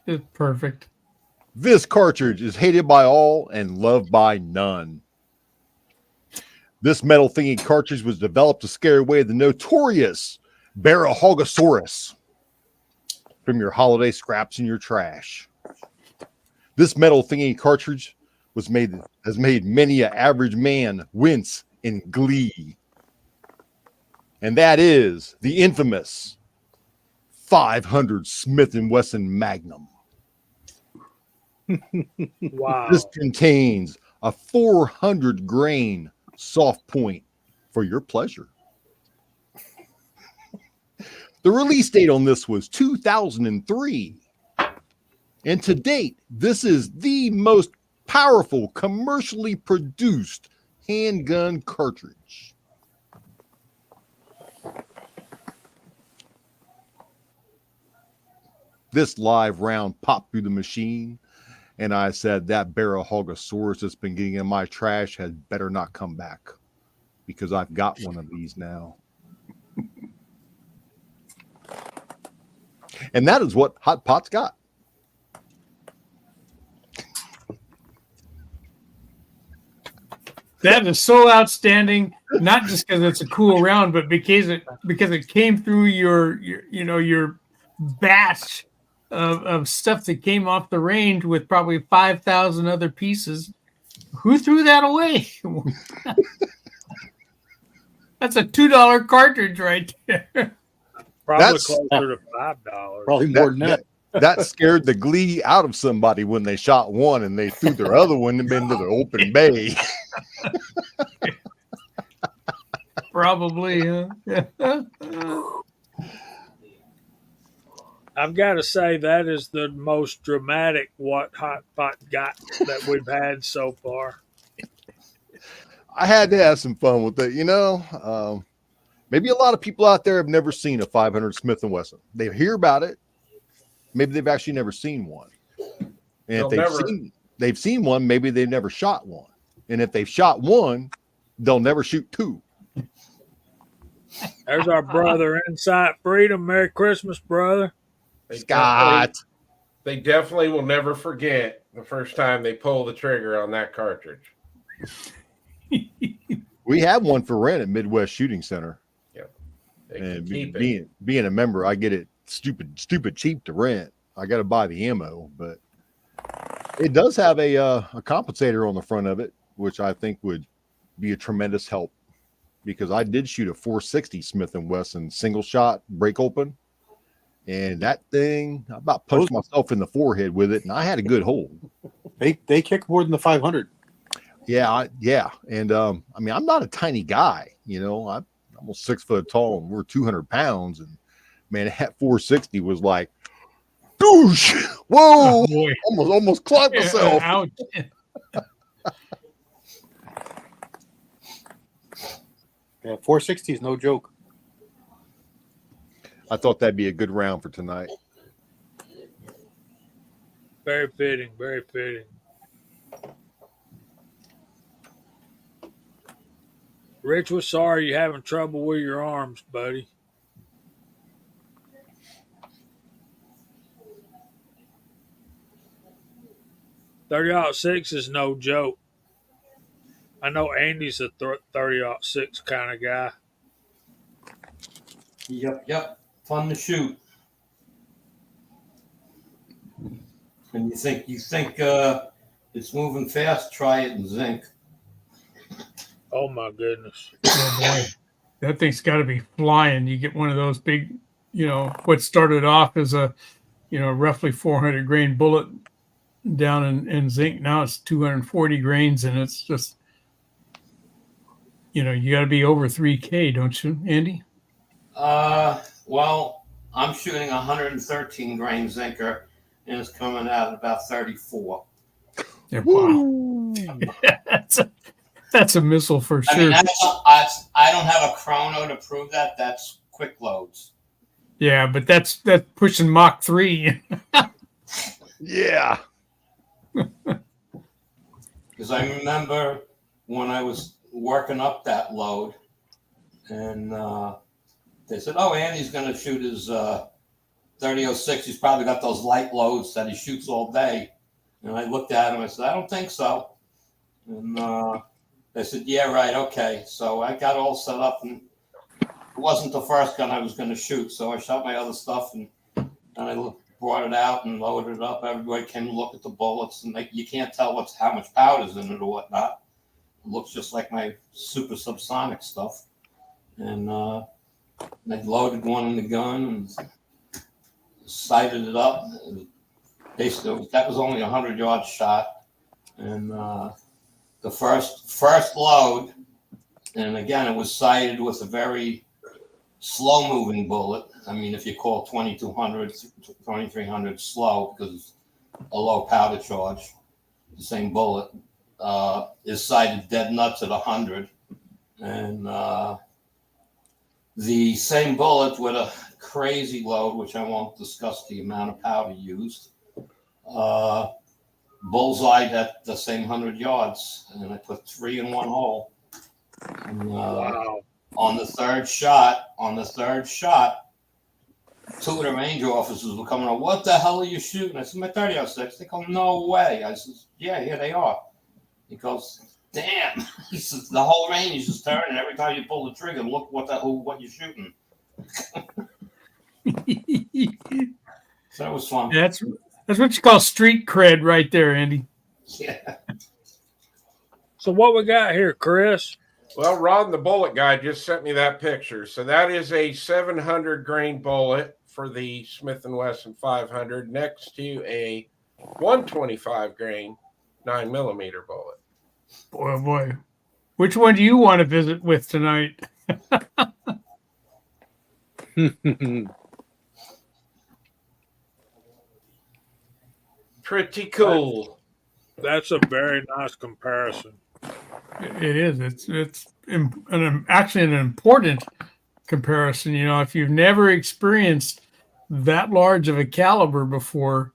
S6: It's perfect.
S4: This cartridge is hated by all and loved by none. This metal thingy cartridge was developed to scare away the notorious Barahogosaurus from your holiday scraps in your trash. This metal thingy cartridge has made many an average man wince in glee. And that is the infamous 500 Smith & Wesson Magnum.
S3: Wow.
S4: This contains a 400 grain soft point for your pleasure. The release date on this was 2003. And to date, this is the most powerful commercially produced handgun cartridge. This live round popped through the machine, and I said, that Barahogosaurus that's been getting in my trash had better not come back, because I've got one of these now. And that is what Hot Pot's got.
S6: That is so outstanding, not just because it's a cool round, but because it came through your batch of stuff that came off the range with probably 5,000 other pieces. Who threw that away? That's a $2 cartridge right there.
S3: Probably
S4: That's-
S3: closer to $5.
S1: Probably more than that.
S4: That scared the glee out of somebody when they shot one and they threw their other one into the open bay.
S6: Probably.
S3: I've got to say that is the most dramatic what Hot Pot got that we've had so far.
S4: I had to have some fun with it, maybe a lot of people out there have never seen a 500 Smith & Wesson. They hear about it. Maybe they've actually never seen one. And if they've seen one, maybe they've never shot one. And if they've shot one, they'll never shoot two.
S3: There's our brother Insight Freedom. Merry Christmas, brother.
S4: Scott.
S2: They definitely will never forget the first time they pulled the trigger on that cartridge.
S4: We have one for rent at Midwest Shooting Center.
S2: They can
S4: And
S2: keep it.
S4: being a member, I get it stupid cheap to rent. I got to buy the ammo, but it does have a compensator on the front of it, which I think would be a tremendous help, because I did shoot a 460 Smith & Wesson single shot break open, and that thing, I about punched myself in the forehead with it, and I had a good hold.
S1: They kick more than the 500.
S4: Yeah. And I'm not a tiny guy, I'm almost 6 foot tall and we're 200 pounds. And man, that 460 was like, douche, whoa,
S6: Oh, boy.
S4: almost clocked myself.
S6: Ouch.
S1: Yeah, 460 is no joke.
S4: I thought that'd be a good round for tonight.
S3: Very fitting, very fitting. Rich, we're sorry you're having trouble with your arms, buddy. .30-06 is no joke. I know Andy's a .30-06 kind of guy.
S7: Yep. Fun to shoot. And you think it's moving fast? Try it in zinc.
S3: Oh my goodness.
S6: Oh boy, that thing's got to be flying. You get one of those big, what started off as a, roughly 400 grain bullet down in zinc. Now it's 240 grains, and it's just, you got to be over 3K, don't you, Andy?
S7: Well, I'm shooting 113 grain zinker, and it's coming out at about 34.
S6: Yeah, wow. That's a missile for
S7: I
S6: sure.
S7: mean, I don't have a chrono to prove that. That's quick loads.
S6: Yeah, but that's pushing Mach 3.
S4: Yeah.
S7: Because I remember when I was working up that load, and they said, "Oh, Andy's going to shoot his .30-06, he's probably got those light loads that he shoots all day. And I looked at him, I said, I don't think so. And they said, yeah, right, okay. So I got all set up, and it wasn't the first gun I was going to shoot. So I shot my other stuff, and I brought it out and loaded it up. Everybody came to look at the bullets, and you can't tell how much powder's in it or whatnot. It looks just like my super subsonic stuff. And they loaded one in the gun and sighted it up. Basically, that was only a 100-yard shot. And the first load, and again, it was sighted with a very slow-moving bullet. I mean, if you call 2200, 2300 slow because it's a low powder charge, the same bullet is sighted dead nuts at 100. And the same bullet with a crazy load, which I won't discuss the amount of powder used, bullseyed at the same 100 yards, and I put 3 in one hole. And,
S3: Wow.
S7: on the third shot, 2 of the range officers were coming on. What the hell are you shooting? I said, my .30-06. They go, no way. I said, yeah, here they are. He goes, damn. He says, the whole range is turning every time you pull the trigger. Look what you're shooting. So that was fun.
S6: That's what you call street cred right there, Andy.
S7: Yeah.
S3: So what we got here, Chris?
S2: Well, Ron, the bullet guy, just sent me that picture. So that is a 700 grain bullet for the Smith & Wesson 500 next to a 125 grain 9mm bullet.
S6: Boy, oh boy. Which one do you want to visit with tonight?
S2: Pretty cool.
S3: That's a very nice comparison.
S6: It is. It's actually an important comparison. You know, if you've never experienced that large of a caliber before,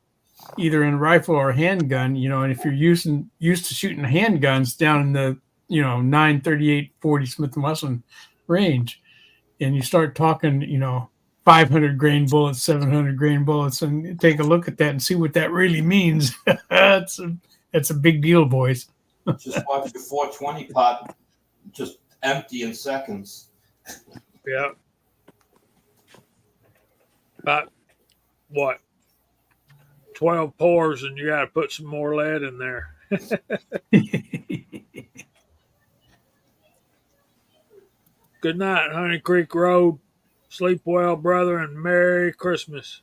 S6: either in rifle or handgun, you know, and if you're used to shooting handguns down in the 9.38 40 Smith & Wesson range, and you start talking 500 grain bullets, 700 grain bullets, and take a look at that and see what that really means. That's a big deal, boys.
S7: Just watch your 420 pot just empty in seconds.
S3: Yeah. About what? 12 pours, and you got to put some more lead in there. Good night, Honey Creek Road. Sleep well, brother, and Merry Christmas.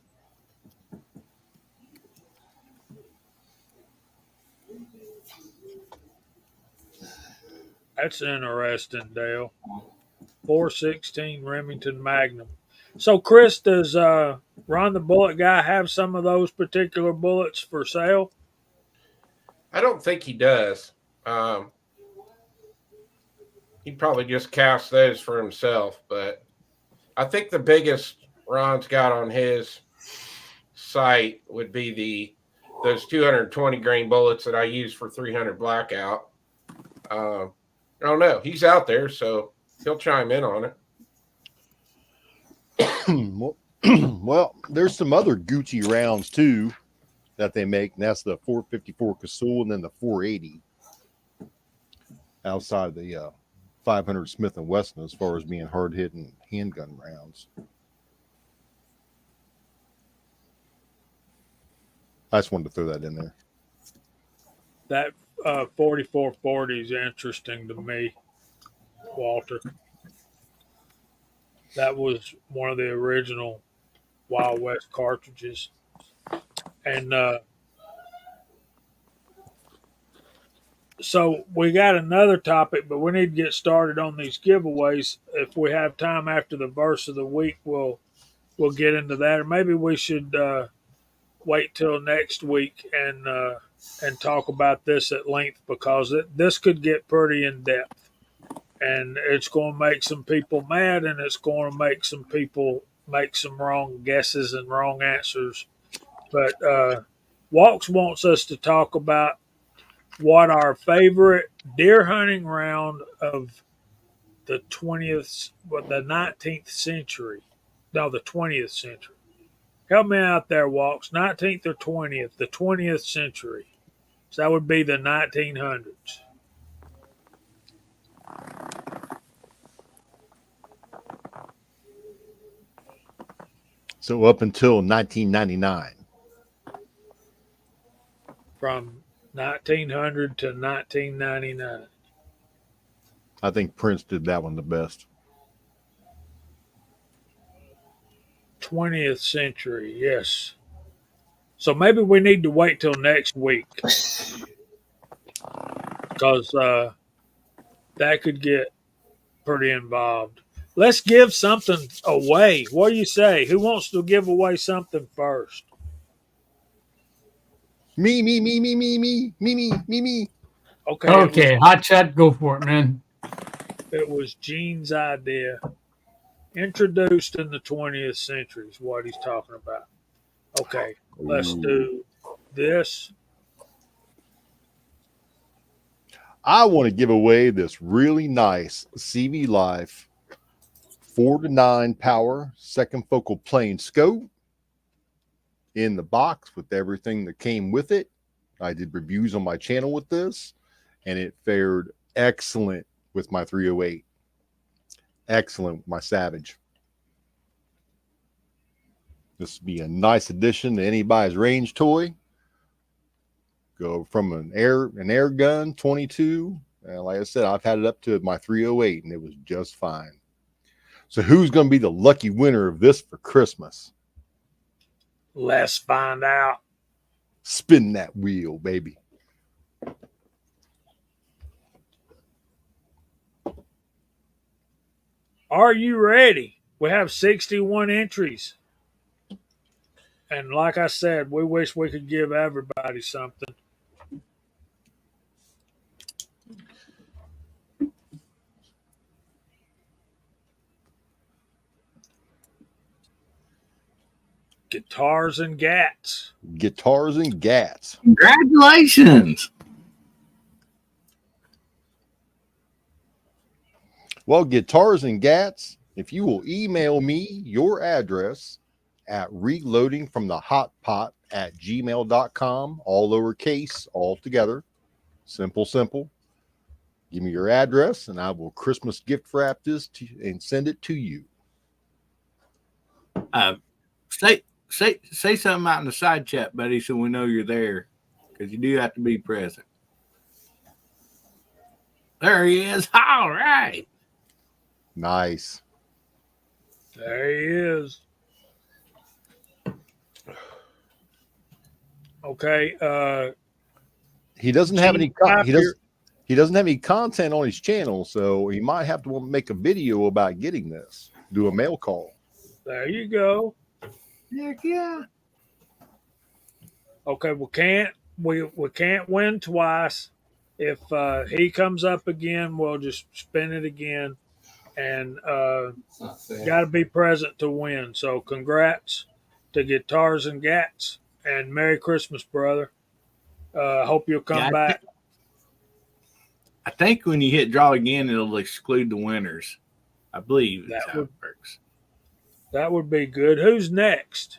S3: That's interesting, Dale. 416 Remington Magnum. So, Chris, does Ron the Bullet Guy have some of those particular bullets for sale?
S2: I don't think he does. He probably just casts those for himself, but I think the biggest Ron's got on his site would be those 220 grain bullets that I use for 300 blackout. I don't know. He's out there, so he'll chime in on it.
S4: Well, there's some other Gucci rounds too that they make, and that's the 454 Casull and then the 480 outside the 500 Smith & Wesson as far as being hard-hitting handgun rounds. I just wanted to throw that in there.
S3: That 4440 is interesting to me, Walter. That was one of the original Wild West cartridges. And so we got another topic, but we need to get started on these giveaways. If we have time after the verse of the week, we'll get into that. Or maybe we should wait till next week and talk about this at length, because this could get pretty in depth, and it's going to make some people mad, and it's going to make some people make some wrong guesses and wrong answers. But Walks wants us to talk about what our favorite deer hunting round of the 19th century. Help me out there, Walks. 19th or 20th? The 20th century. So that would be the 1900s.
S4: So up until 1999.
S3: From 1900 to 1999.
S4: I think Prince did that one the best.
S3: 20th century, yes. So maybe we need to wait till next week because that could get pretty involved. Let's give something away. What do you say? Who wants to give away something first?
S4: Me.
S3: Okay.
S6: Okay, hot shot, go for it, man.
S3: It was Gene's idea. Introduced in the 20th century is what he's talking about. Okay, let's do this.
S4: I want to give away this really nice CV Life 4-9 power second focal plane scope in the box with everything that came with it. I did reviews on my channel with this, and it fared excellent with my 308. Excellent with my Savage. This would be a nice addition to anybody's range toy. Go from an air gun 22. And like I said, I've had it up to my 308 and it was just fine. So who's going to be the lucky winner of this for Christmas?
S3: Let's find out.
S4: Spin that wheel, baby.
S3: Are you ready? We have 61 entries. And like I said, we wish we could give everybody something. Guitars and Gats.
S4: Guitars and Gats.
S5: Congratulations.
S4: Well, Guitars and Gats, if you will email me your address at reloadingfromthehotpot@gmail.com, all lowercase, all together. Simple. Give me your address and I will Christmas gift wrap this and send it to you.
S5: Say something out in the side chat, buddy, so we know you're there, because you do have to be present. There he is. All right.
S4: Nice.
S3: There he is. Okay.
S4: He doesn't have any.
S3: Gene,
S4: He doesn't have any content on his channel, so he might have to make a video about getting this. Do a mail call.
S3: There you go.
S5: Heck yeah.
S3: Okay, we can't win twice. If he comes up again, we'll just spin it again, and
S7: It's not fair.
S3: got to be present to win. So congrats to Guitars and Gats, and Merry Christmas, brother. Hope you'll come back.
S5: I think when you hit draw again, it'll exclude the winners. I believe that's how it works.
S3: That would be good. Who's next?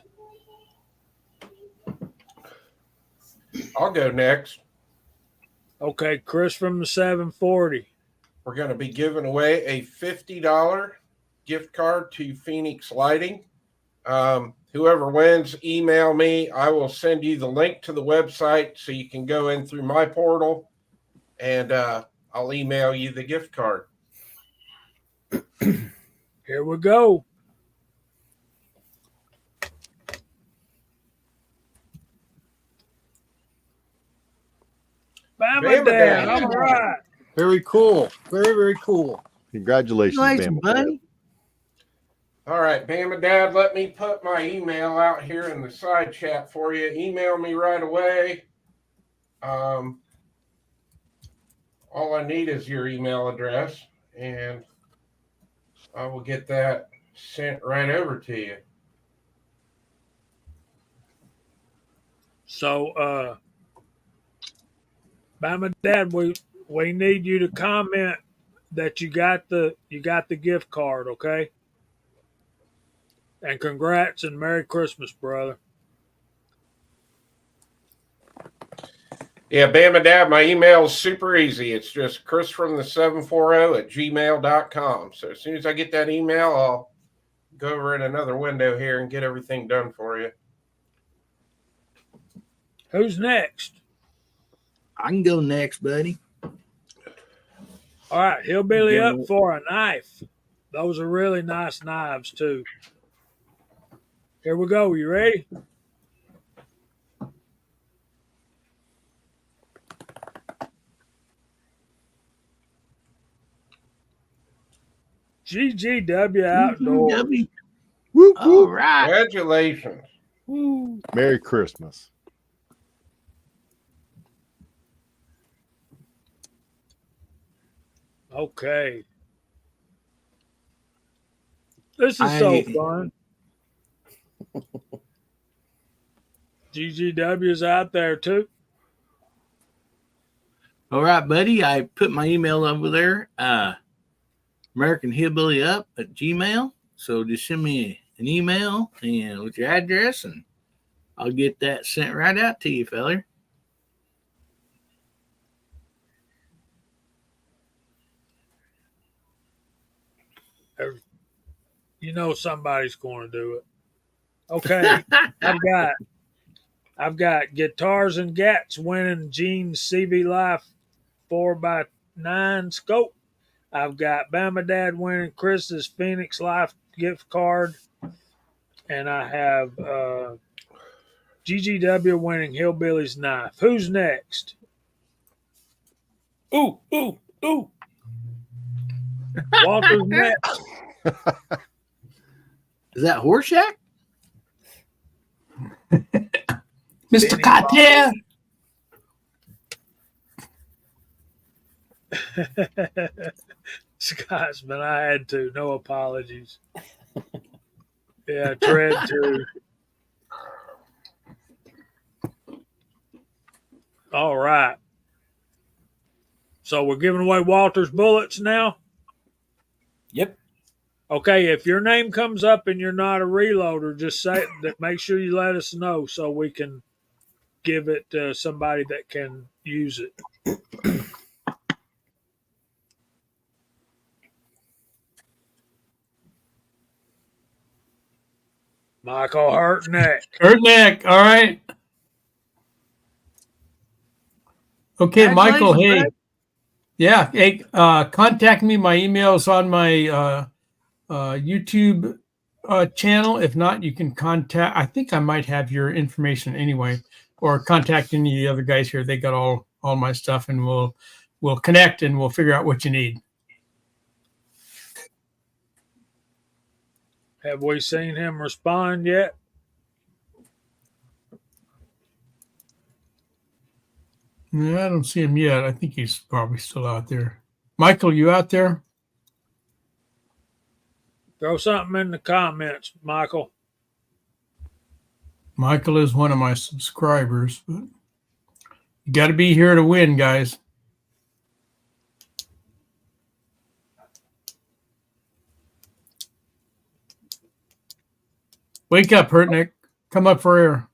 S2: I'll go next.
S3: Okay, Chris from the 740.
S2: We're going to be giving away a $50 gift card to Phoenix Lighting. Whoever wins, email me. I will send you the link to the website so you can go in through my portal, and I'll email you the gift card.
S3: Here we go. Bama Dad. All right.
S1: Very cool. Very cool.
S4: Congratulations,
S5: Congratulations,
S4: Bama.
S5: buddy.
S2: All right, Bama Dad, let me put my email out here in the side chat for you. Email me right away. All I need is your email address, and I will get that sent right over to you.
S3: So, Bama Dad, we need you to comment that you got the gift card, okay? And congrats and Merry Christmas, brother.
S2: Yeah, Bama Dad, my email is super easy. It's just chrisfromthe740@gmail.com. So as soon as I get that email, I'll go over in another window here and get everything done for you.
S3: Who's next?
S5: I can go next, buddy.
S3: All right, Hillbilly
S5: Yeah.
S3: up for a knife. Those are really nice knives, too. Here we go. You ready? GGW Outdoors.
S5: GGW.
S4: Whoop,
S5: All
S4: whoop.
S5: right.
S2: Congratulations.
S4: Merry Christmas.
S3: Okay. This is so fun. GGW's out there too.
S5: All right, buddy. I put my email over there, American Hillbilly Up at Gmail. So just send me an email and with your address, and I'll get that sent right out to you, feller.
S3: You know somebody's going to do it. Okay, I've got Guitars and Gats winning Gene's CV Life 4x9 scope. I've got Bama Dad winning Chris's Phoenix Life gift card, and I have GGW winning Hillbilly's knife. Who's next? Ooh. Walter's next.
S5: Is that Horseshack?
S6: Mr. Carter.
S3: Scotsman, I had to. No apologies. Yeah, tread too. All right. So we're giving away Walter's bullets now?
S8: Yep.
S3: Okay, if your name comes up and you're not a reloader, just say that. Make sure you let us know so we can give it to somebody that can use it. Michael Hurtneck.
S6: Ertneck. All right. Okay, Michael. Hey.
S5: Congratulations,
S6: Yeah. Hey, contact me. My email is on my YouTube channel. If not, you can contact. I think I might have your information anyway, or contact any of the other guys here. They got all my stuff, and we'll connect and we'll figure out what you need.
S3: Have we seen him respond yet?
S6: No, I don't see him yet. I think he's probably still out there. Michael, you out there?
S3: Throw something in the comments, Michael.
S6: Michael is one of my subscribers, but you got to be here to win, guys. Wake up, Hurtnick. Come up for air.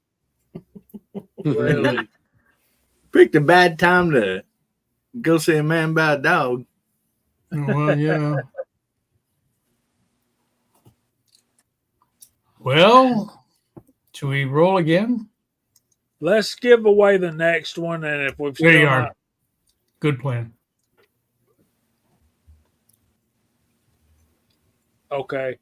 S3: Really?
S5: Picked a bad time to go see a man by a dog.
S6: Well, yeah. Well, should we roll again?
S3: Let's give away the next one, and if we've
S6: There
S3: still
S6: you are.
S3: not,
S6: Good plan.
S3: okay.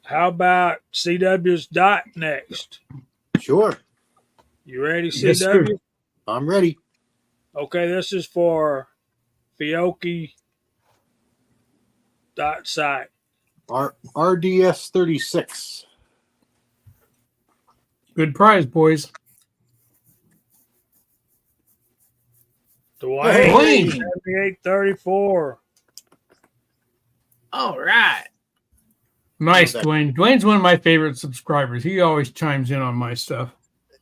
S3: How about CW's dot next?
S1: Sure.
S3: You ready, CW?
S6: Yes, sir.
S1: I'm ready.
S3: Okay, this is for Fiocchi dot site.
S1: RDS 36.
S6: Good prize, boys.
S3: Dwayne,
S6: Dwayne.
S3: 7834.
S5: All right.
S6: Nice,
S1: Okay.
S6: Dwayne. Dwayne's one of my favorite subscribers. He always chimes in on my stuff.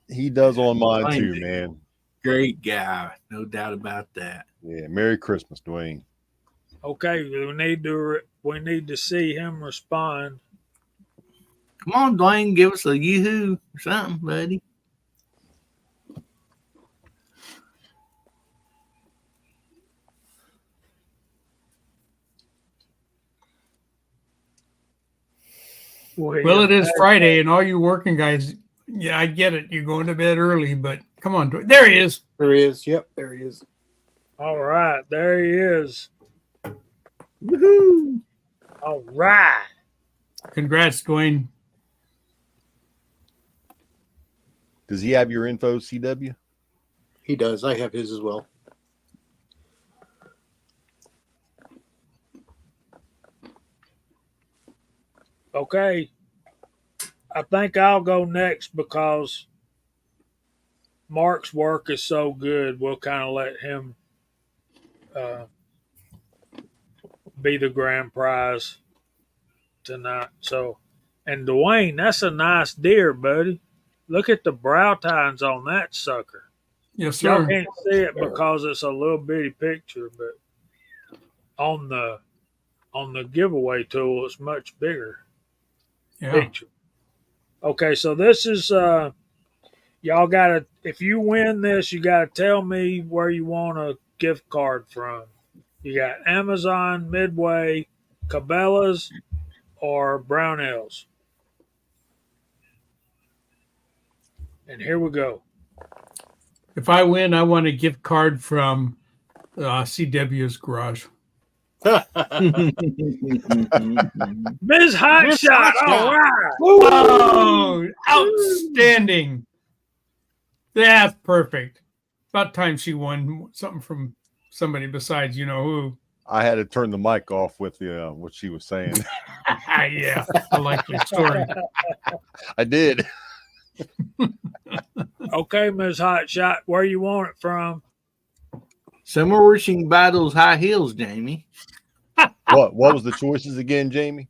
S4: He does on mine
S5: Mine
S4: too,
S5: too.
S4: man.
S5: Great guy. No doubt about that.
S4: Yeah. Merry Christmas, Dwayne.
S3: Okay, we need to see him respond.
S5: Come on, Dwayne, give us a yoo-hoo or something, buddy.
S6: Well, it is Friday, and all you working guys, yeah, I get it. You're going to bed early, but come on. There he is.
S1: There he is. Yep, there he is.
S3: All right, there he is.
S5: Woohoo!
S3: All right.
S6: Congrats, Dwayne.
S4: Does he have your info, CW?
S1: He does. I have his as well.
S3: Okay. I think I'll go next because Mark's work is so good. We'll kind of let him be the grand prize tonight. So, and Dwayne, that's a nice deer, buddy. Look at the brow tines on that sucker.
S6: Yes,
S3: Y'all
S6: sir.
S3: can't see it because it's a little bitty picture, but on the giveaway tool, it's much bigger
S6: Yeah.
S3: picture. Okay, so this is y'all gotta, if you win this, you gotta tell me where you want a gift card from. You got Amazon, Midway, Cabela's, or Brownells. And here we go.
S6: If I win, I want a gift card from CW's Garage.
S3: Ms. Hotshot, all right.
S6: Oh, outstanding. That's perfect. About time she won something from somebody besides you know who.
S4: I had to turn the mic off with the what she was saying.
S6: Yeah, I like your story.
S4: I did.
S3: Okay, Ms. Hotshot, where you want it from?
S5: Somewhere where she can buy those high heels, Jamie.
S4: What was the choices again, Jamie?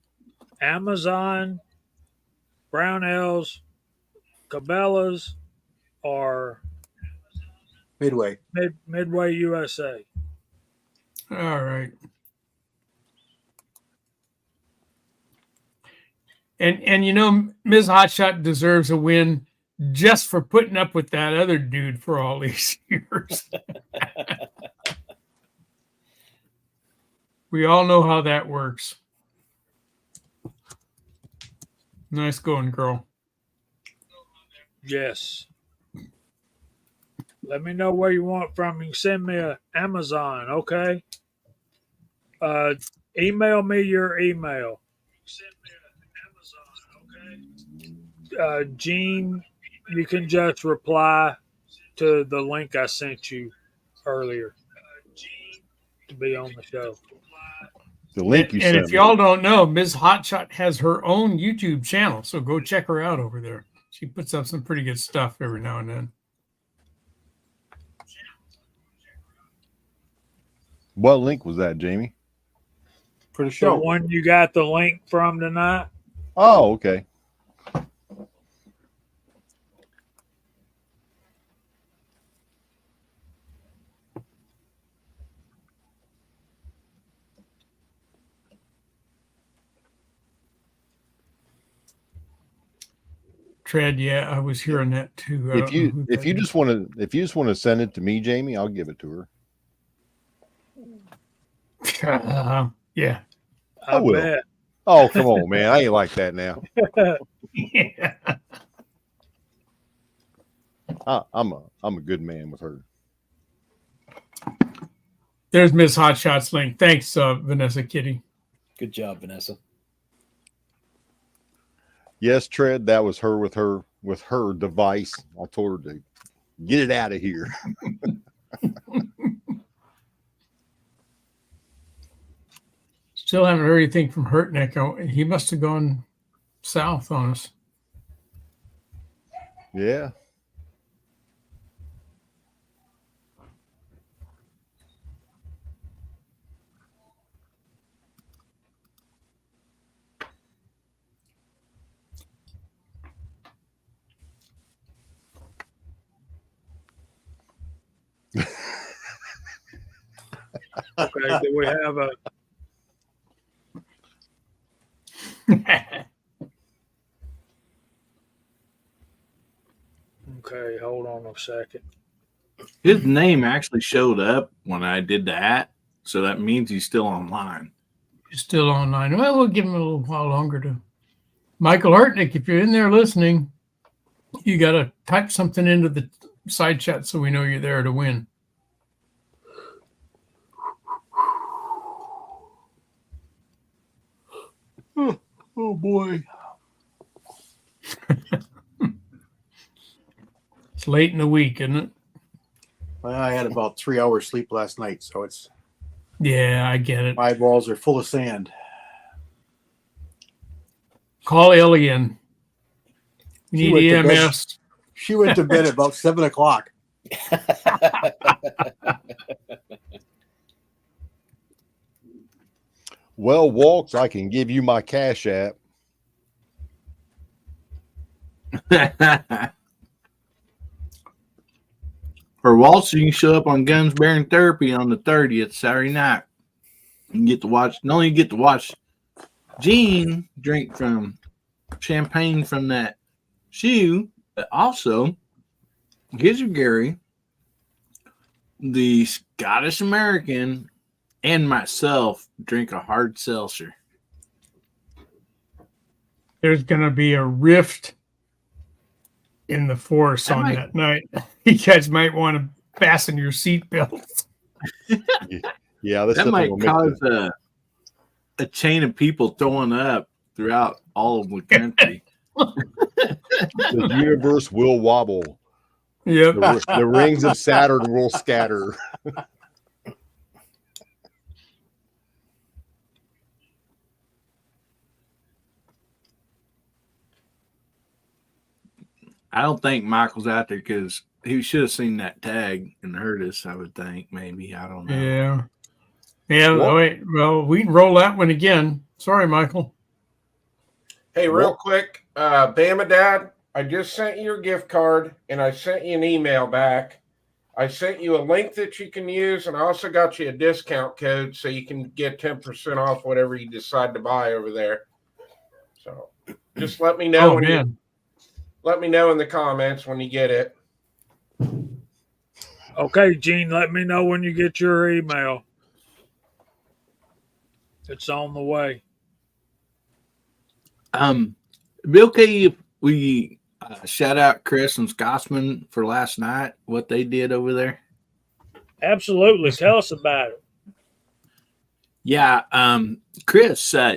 S3: Amazon, Brownells, Cabela's, or
S1: Midway.
S3: Midway USA.
S6: All right. And you know, Ms. Hotshot deserves a win just for putting up with that other dude for all these years. We all know how that works. Nice going, girl.
S3: Yes. Let me know where you want it from. You can send me a Amazon, okay? Email me your email. Send me an Amazon, okay? Gene, you can just reply to the link I sent you earlier to be on the show.
S4: The link you
S6: And
S4: sent
S6: if
S4: me.
S6: y'all don't know, Ms. Hotshot has her own YouTube channel, so go check her out over there. She puts up some pretty good stuff every now and then.
S4: What link was that, Jamie?
S1: For the
S3: The
S1: show.
S3: one you got the link from tonight?
S4: Oh, okay.
S6: Tread, yeah, I was hearing that too.
S4: If you just want to send it to me, Jamie, I'll give it to her.
S6: Yeah.
S3: I
S4: will.
S3: bet.
S4: Oh, come on, man. I ain't like that now.
S6: Yeah.
S4: I'm a good man with her.
S6: There's Miss Hotshot's link. Thanks, Vanessa Kitty.
S8: Good job, Vanessa.
S4: Yes, Tread, that was her with her device. I told her to get it out of here.
S6: Still haven't heard anything from Hurtnick. Oh, he must have gone south on us.
S4: Yeah.
S3: Okay. Do we have a a second.
S5: His name actually showed up when I did that, so that means he's still online.
S6: He's still online. Well, we'll give him a little while longer to. Michael Hartnick, if you're in there listening, you got to type something into the side chat so we know you're there to win.
S1: Oh boy.
S6: It's late in the week, isn't it?
S1: Well, I had about 3 hours sleep last night, so it's
S6: Yeah, I get it.
S1: my eyeballs are full of sand.
S6: Call Ellie in. We
S1: She
S6: need
S1: went to bed.
S6: EMS.
S1: She went to bed at about 7 o'clock.
S4: Well, Walks, I can give you my Cash App.
S5: For Waltz, you can show up on Guns Bearing Therapy on the 30th, Saturday night. You can get to watch, not only get to watch Gene drink from champagne from that shoe, but also here's your Gary, the Scottish American, and myself drink a hard seltzer.
S6: There's going to be a rift in the force on that night. You guys might want to fasten your seatbelts.
S4: Yeah, this
S5: That might
S4: will make
S5: cause a chain of people throwing up throughout all of the country.
S4: the universe will wobble.
S6: Yep.
S4: The rings of Saturn will scatter.
S5: I don't think Michael's out there because he should have seen that tag and heard us, I would think. Maybe. I don't know.
S6: Yeah. Yeah.
S4: What?
S6: Wait, well, we can roll that one again. Sorry, Michael.
S2: Hey, real quick, Bama Dad, I just sent you your gift card and I sent you an email back. I sent you a link that you can use, and I also got you a discount code so you can get 10% off whatever you decide to buy over there. So just let me know let me know in the comments when you get it.
S3: Okay, Gene, let me know when you get your email. It's on the way.
S5: Be okay if we shout out Chris and Scotsman for last night, what they did over there?
S3: Absolutely. Tell us about it.
S5: Yeah, Chris, I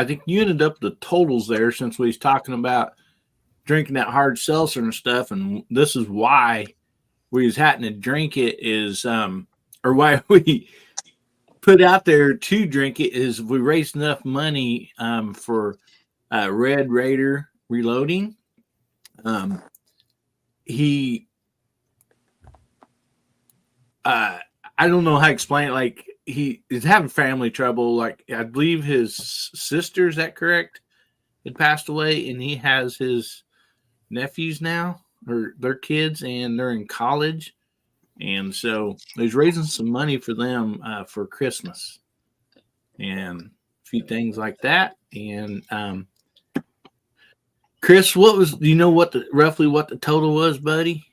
S5: think you ended up the totals there since we was talking about drinking that hard seltzer and stuff, and this is why we was having to drink it is or why we put out there to drink it is we raised enough money for Red Raider Reloading. He I don't know how to explain it. Like he is having family trouble. Like I believe his sister, is that correct, had passed away, and he has his nephews now, or their kids, and they're in college. And so he's raising some money for them for Christmas and a few things like that. And Chris, do you know roughly what the total was, buddy?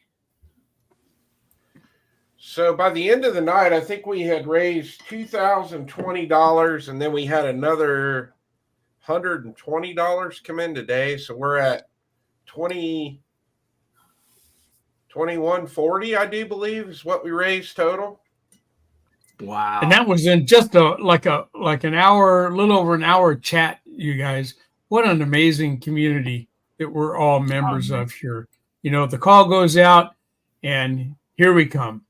S2: So by the end of the night, I think we had raised $2,020, and then we had another $120 come in today. So we're at $2140, I do believe, is what we raised total.
S5: Wow!
S6: And that was in just an hour, a little over an hour chat. You guys, what an amazing community that we're all members of here. You know, the call goes out, and here we come.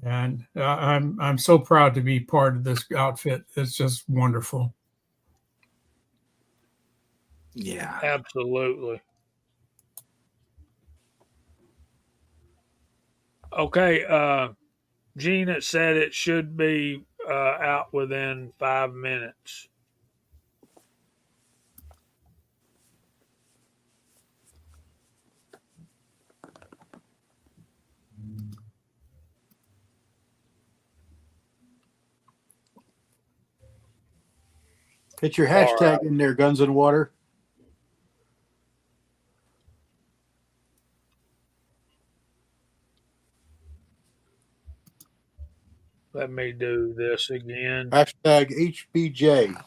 S6: And I'm so proud to be part of this outfit. It's just wonderful.
S5: Yeah,
S3: Absolutely. Okay, Gene, it said it should be out within 5 minutes.
S1: Get your hashtag
S3: right.
S1: in there, Guns and Water.
S3: Let me do this again.
S1: Hashtag HBJ.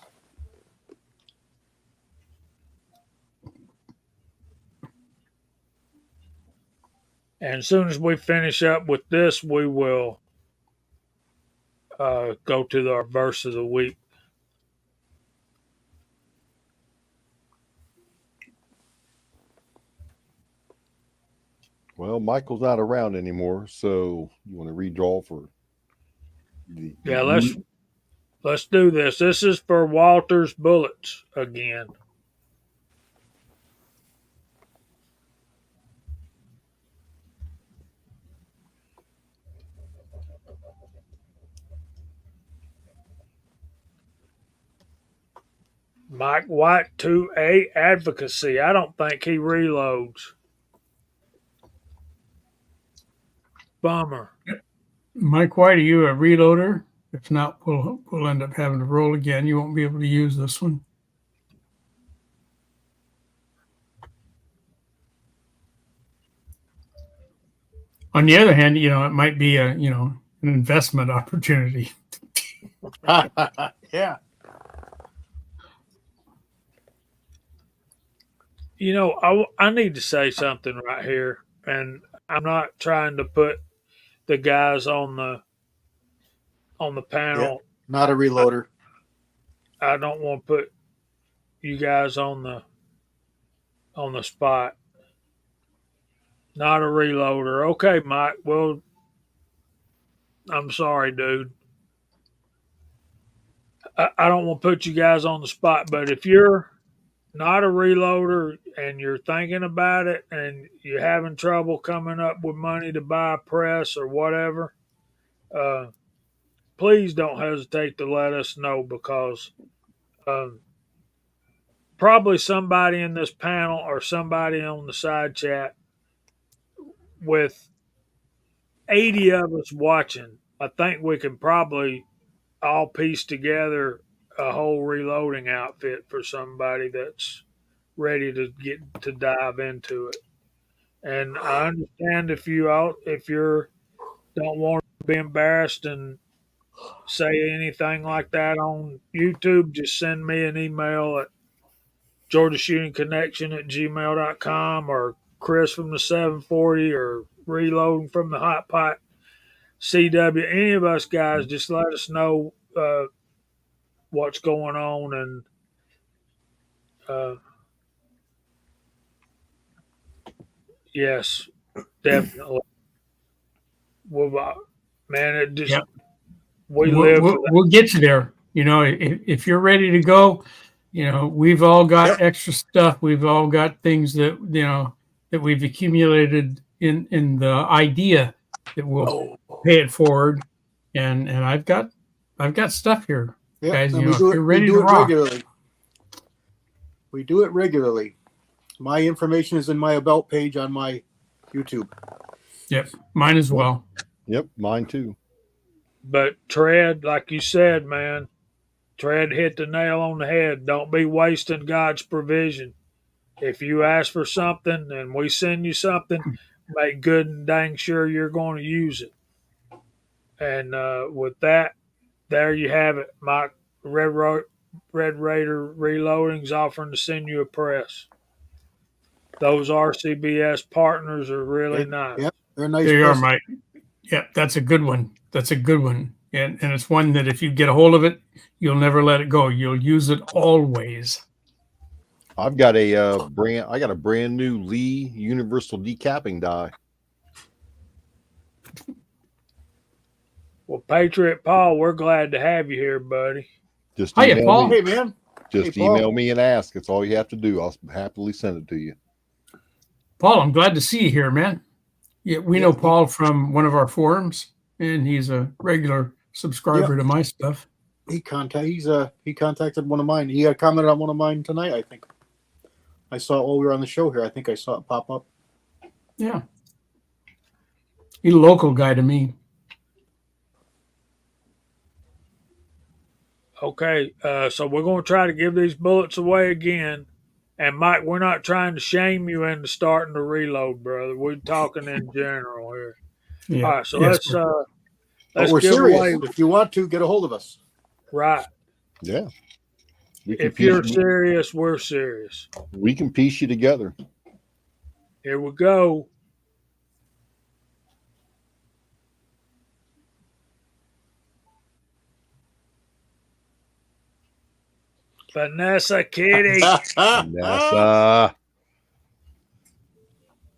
S3: And as soon as we finish up with this, we will go to our verse of the week.
S4: Well, Michael's not around anymore, so you want to redraw for the
S3: Yeah, let's do this. This is for Walter's Bullets again. Mike White 2A Advocacy. I don't think he reloads. Bummer.
S6: Mike White, are you a reloader? If not, we'll end up having to roll again. You won't be able to use this one. On the other hand, it might be an investment opportunity.
S1: Yeah.
S3: I need to say something right here, and I'm not trying to put the guys on the panel.
S1: Not a reloader.
S3: I don't want to put you guys on the spot. Not a reloader. Okay, Mike. Well, I'm sorry, dude. I don't want to put you guys on the spot, but if you're not a reloader and you're thinking about it and you're having trouble coming up with money to buy a press or whatever, please don't hesitate to let us know, because probably somebody in this panel or somebody on the side chat, with 80 of us watching, I think we can probably all piece together a whole reloading outfit for somebody that's ready to dive into it. And I understand if you don't want to be embarrassed and say anything like that on YouTube, just send me an email at georgiashootingconnection@gmail.com, or Chris from the 740, or Reloading from the Hot Pot CW. Any of us guys, just let us know what's going on, and yes, definitely. Man, it just we live for that.
S6: We'll get you there. If you're ready to go, we've all got extra stuff. We've all got things that that we've accumulated in the idea that we'll pay it forward. And I've got stuff here, guys. If you're ready to rock.
S1: Regularly. We do it regularly. My information is in my about page on my YouTube.
S6: Yep, mine as well.
S4: Yep, mine too.
S3: But Tread, like you said, man, Tread hit the nail on the head. Don't be wasting God's provision. If you ask for something and we send you something, make good and dang sure you're going to use it. And with that, there you have it. Mike Red Raider Reloading's offering to send you a press. Those RCBS partners are really nice.
S1: Yep, they're nice.
S6: There you are, Mike. Yep, that's a good one. That's a good one. And it's one that if you get a hold of it, you'll never let it go. You'll use it always.
S4: I've got a brand new Lee universal decapping die.
S3: Well, Patriot Paul, we're glad to have you here, buddy.
S4: Just
S6: Hiya,
S4: email
S6: Paul.
S4: me.
S1: Hey, man.
S4: Just
S1: Hey, Paul.
S4: email me and ask. It's all you have to do. I'll happily send it to you.
S6: Paul, I'm glad to see you here, man. Yeah, we know Paul from one of our forums, and he's a regular subscriber to my stuff.
S1: He contacted one of mine. He had commented on one of mine tonight, I think. I saw it while we were on the show here. I think I saw it pop up.
S6: Yeah. He's a local guy to me.
S3: Okay, so we're going to try to give these bullets away again. And Mike, we're not trying to shame you into starting to reload, brother. We're talking in general here.
S6: Yeah.
S3: All right, so
S1: But
S3: Let's
S1: we're
S3: give
S1: serious.
S3: away.
S1: If you want to, get a hold of us.
S3: Right.
S4: Yeah. We can
S3: If you're
S4: piece,
S3: serious, we're serious.
S4: we can piece you together.
S3: Here we go. Vanessa Kitty.
S4: Vanessa.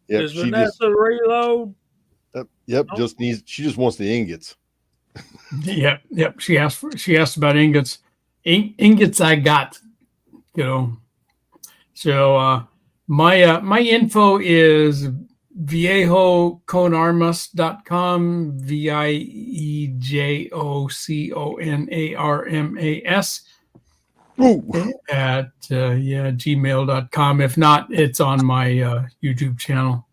S4: Yep,
S3: Does
S4: she
S3: Vanessa reload?
S4: she just wants the ingots.
S6: Yep. She asked about ingots. Ingots I got, So my info is viejoconarmas.com, VIEJOCONARMAS
S4: Ooh.
S6: at gmail.com. If not, it's on my YouTube channel.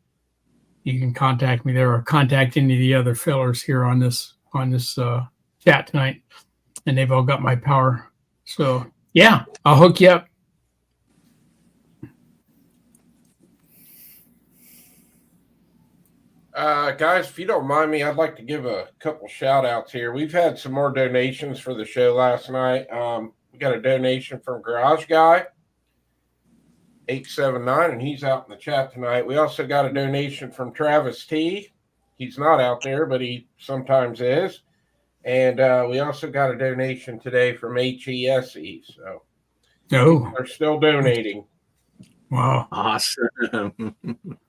S6: You can contact me there or contact any of the other fellers here on this chat tonight, and they've all got my power. So yeah, I'll hook you up.
S2: Guys, if you don't mind me, I'd like to give a couple shout outs here. We've had some more donations for the show last night. We got a donation from Garage Guy 879, and he's out in the chat tonight. We also got a donation from Travis T. He's not out there, but he sometimes is. And we also got a donation today from HESE. So they're still donating.
S6: Wow.
S5: Awesome.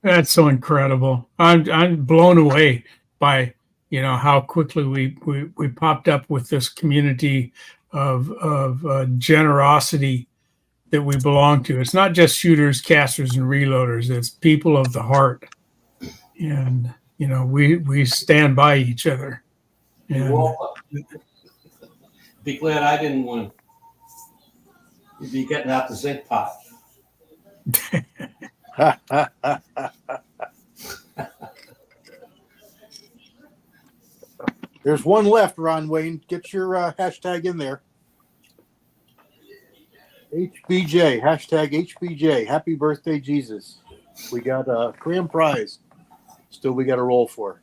S6: That's so incredible. I'm blown away by how quickly we popped up with this community of generosity that we belong to. It's not just shooters, casters, and reloaders. It's people of the heart, and we stand by each other.
S7: You're
S6: And
S7: welcome. Be glad I didn't win. You'd be getting out the zinc pot.
S1: There's one left, Ron Wayne. Get your hashtag in there. HBJ, hashtag HBJ. Happy birthday, Jesus. We got a grand prize. Still, we got a roll for.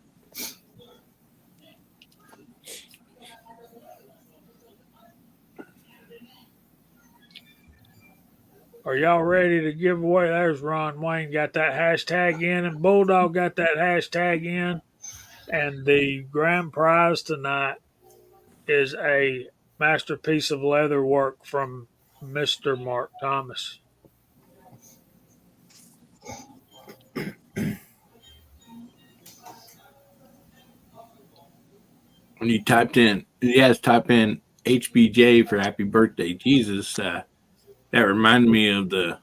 S3: Are y'all ready to give away? There's Ron Wayne got that hashtag in, and Bulldog got that hashtag in. And the grand prize tonight is a masterpiece of leather work from Mr. Mark Thomas.
S5: When you type in HBJ for Happy Birthday Jesus, that reminded me of the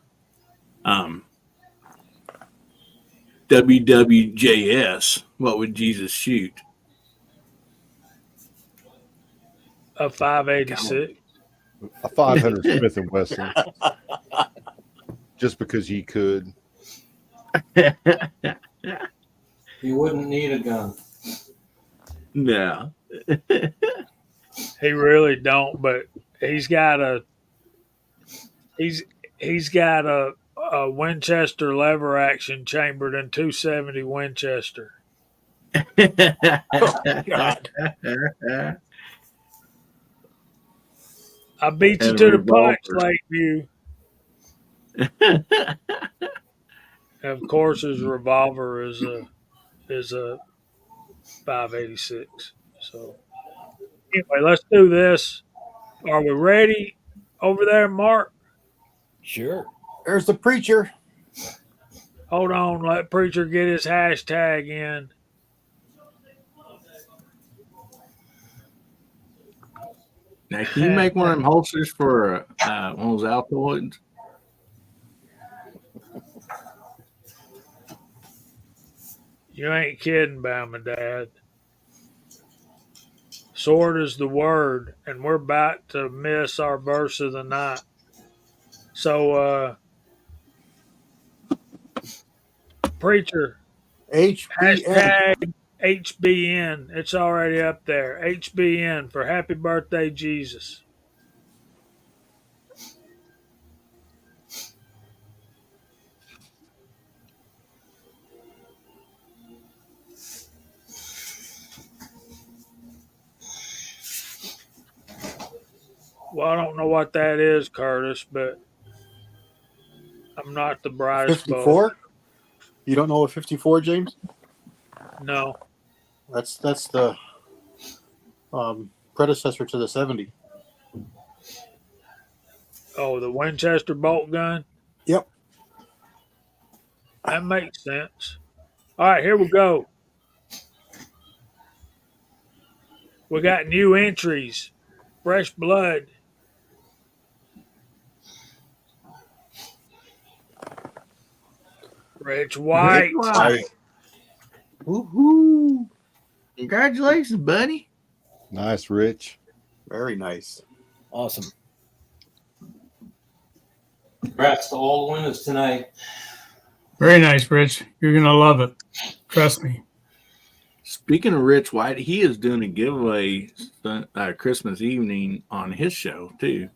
S5: WWJS. What would Jesus shoot?
S3: A 586.
S4: A 500 Smith and Wesson, just because he could.
S7: You wouldn't need a gun.
S5: No.
S3: He really don't, but he's got a Winchester lever action chambered in 270 Winchester.
S1: God.
S3: I beat you
S5: And
S3: to the
S5: revolver.
S3: punch, Lakeview. Of course, his revolver is a 586. So anyway, let's do this. Are we ready over there, Mark?
S8: Sure.
S1: There's the preacher.
S3: Hold on, let Preacher get his hashtag in.
S5: Now, can you make one of them holsters for one of those Altoids?
S3: You ain't kidding about my dad. Sword is the word, and we're about to miss our verse of the night. So, Preacher,
S1: HBN.
S3: hashtag HBN. It's already up there. HBN for Happy Birthday, Jesus. Well, I don't know what that is, Curtis, but I'm not the brightest bulb.
S1: 54? You don't know what 54, James?
S3: No.
S1: That's the predecessor to the 70.
S3: Oh, the Winchester bolt gun?
S1: Yep.
S3: That makes sense. All right, here we go. We got new entries. Fresh blood. Rich White.
S5: White.
S1: Woohoo!
S5: Congratulations, buddy.
S4: Nice, Rich.
S1: Very nice.
S8: Awesome.
S7: Congrats to all the winners tonight.
S6: Very nice, Rich. You're gonna love it. Trust me.
S5: Speaking of Rich White, he is doing a giveaway Christmas evening on his show too.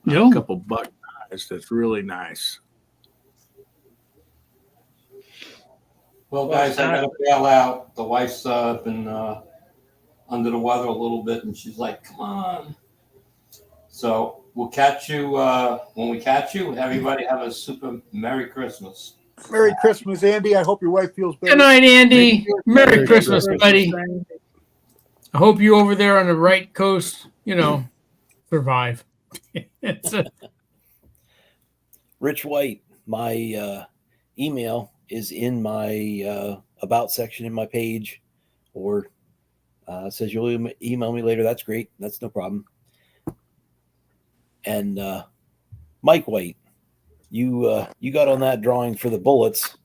S6: Yo.
S5: A couple buck guys. That's really nice.
S7: Well, guys, I gotta bail out. The wife's been under the weather a little bit, and she's like, "Come on." So we'll catch you when we catch you. Everybody have a super Merry Christmas.
S1: Merry Christmas, Andy. I hope your wife feels better.
S6: Good night, Andy. Merry
S4: Merry
S6: Christmas,
S4: Christmas.
S6: buddy. I hope you over there on the right coast, survive. It's
S8: Rich White, my email is in my about section in my page, or says you'll email me later. That's great. That's no problem. And Mike White, you got on that drawing for the bullets.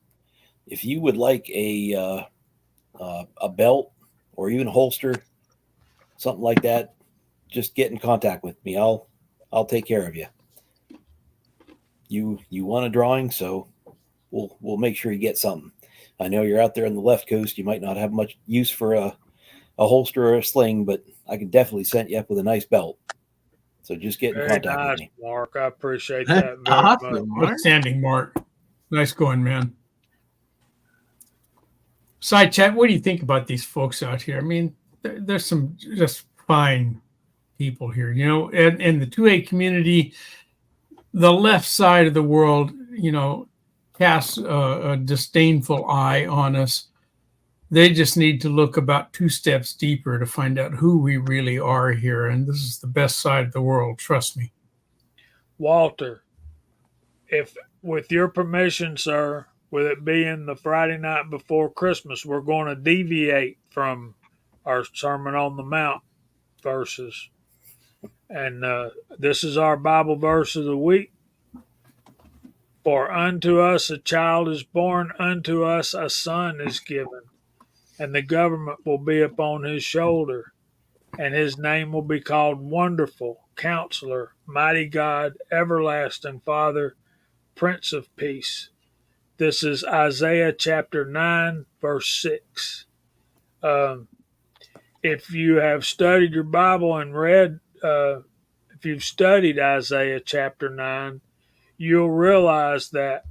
S8: If you would like a belt or even a holster, something like that, just get in contact with me. I'll take care of you. You want a drawing, so we'll make sure you get something. I know you're out there on the left coast. You might not have much use for a holster or a sling, but I can definitely set you up with a nice belt. So just get in
S3: Very
S8: contact
S3: nice,
S8: with me.
S3: Mark. I appreciate that very
S5: Awesome,
S3: much.
S5: Mark.
S6: outstanding, Mark. Nice going, man. Side chat, what do you think about these folks out here? I mean, there's some just fine people here, and in the 2A community, the left side of the world, casts a disdainful eye on us. They just need to look about 2 steps deeper to find out who we really are here. And this is the best side of the world. Trust me.
S3: Walter, if with your permission, sir, with it being the Friday night before Christmas, we're going to deviate from our Sermon on the Mount verses. And this is our Bible verse of the week. For unto us a child is born, unto us a son is given, and the government will be upon his shoulder, and his name will be called Wonderful, Counselor, Mighty God, Everlasting Father, Prince of Peace. This is Isaiah chapter 9, verse 6. If you have studied your Bible and read, if you've studied Isaiah chapter 9, you'll realize that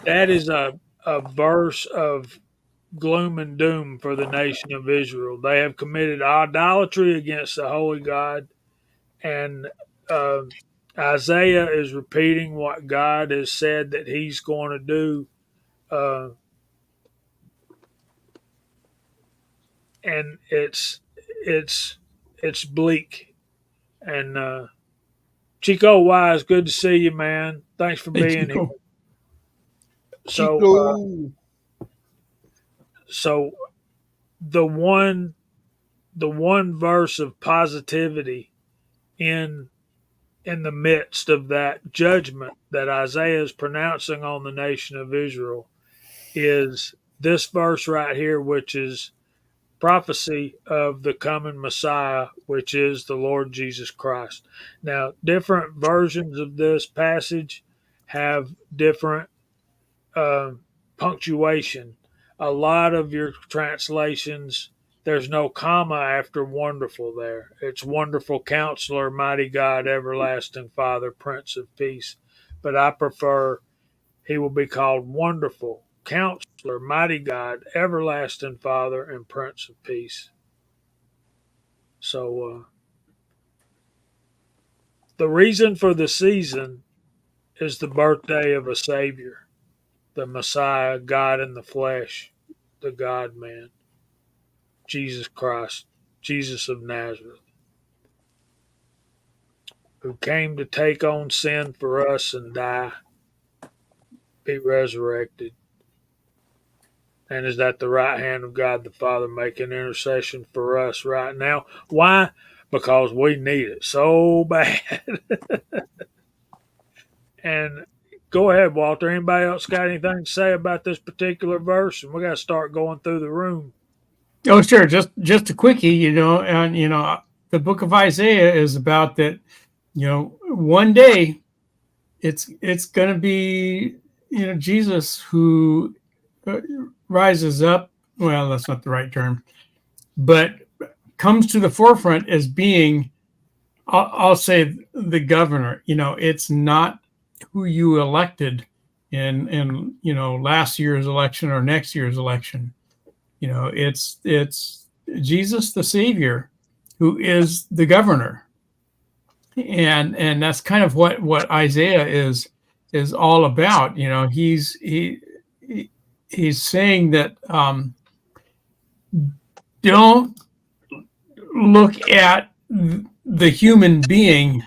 S3: is a verse of gloom and doom for the nation of Israel. They have committed idolatry against the holy God, and Isaiah is repeating what God has said that he's going to do. And it's bleak. And Chico Wise, good to see you, man. Thanks for being here. So, so the one verse of positivity in the midst of that judgment that Isaiah is pronouncing on the nation of Israel is this verse right here, which is prophecy of the coming Messiah, which is the Lord Jesus Christ. Now, different versions of this passage have different punctuation. A lot of your translations, there's no comma after wonderful there. It's Wonderful Counselor, Mighty God, Everlasting Father, Prince of Peace. But I prefer he will be called Wonderful Counselor, Mighty God, Everlasting Father, and Prince of Peace. So The reason for the season is the birthday of a Savior, the Messiah, God in the flesh, the God man, Jesus Christ, Jesus of Nazareth, who came to take on sin for us and die, be resurrected, and is at the right hand of God the Father making intercession for us right now. Why? Because we need it so bad. And go ahead, Walter. Anybody else got anything to say about this particular verse? And we got to start going through the room.
S6: Oh, sure. Just a quickie, and the book of Isaiah is about that. One day it's going to be Jesus who rises up. Well, that's not the right term, but comes to the forefront as being, I'll say, the governor. It's not who you elected in last year's election or next year's election. It's Jesus the Savior who is the governor, and that's kind of what Isaiah is all about. He's saying that don't look at the human being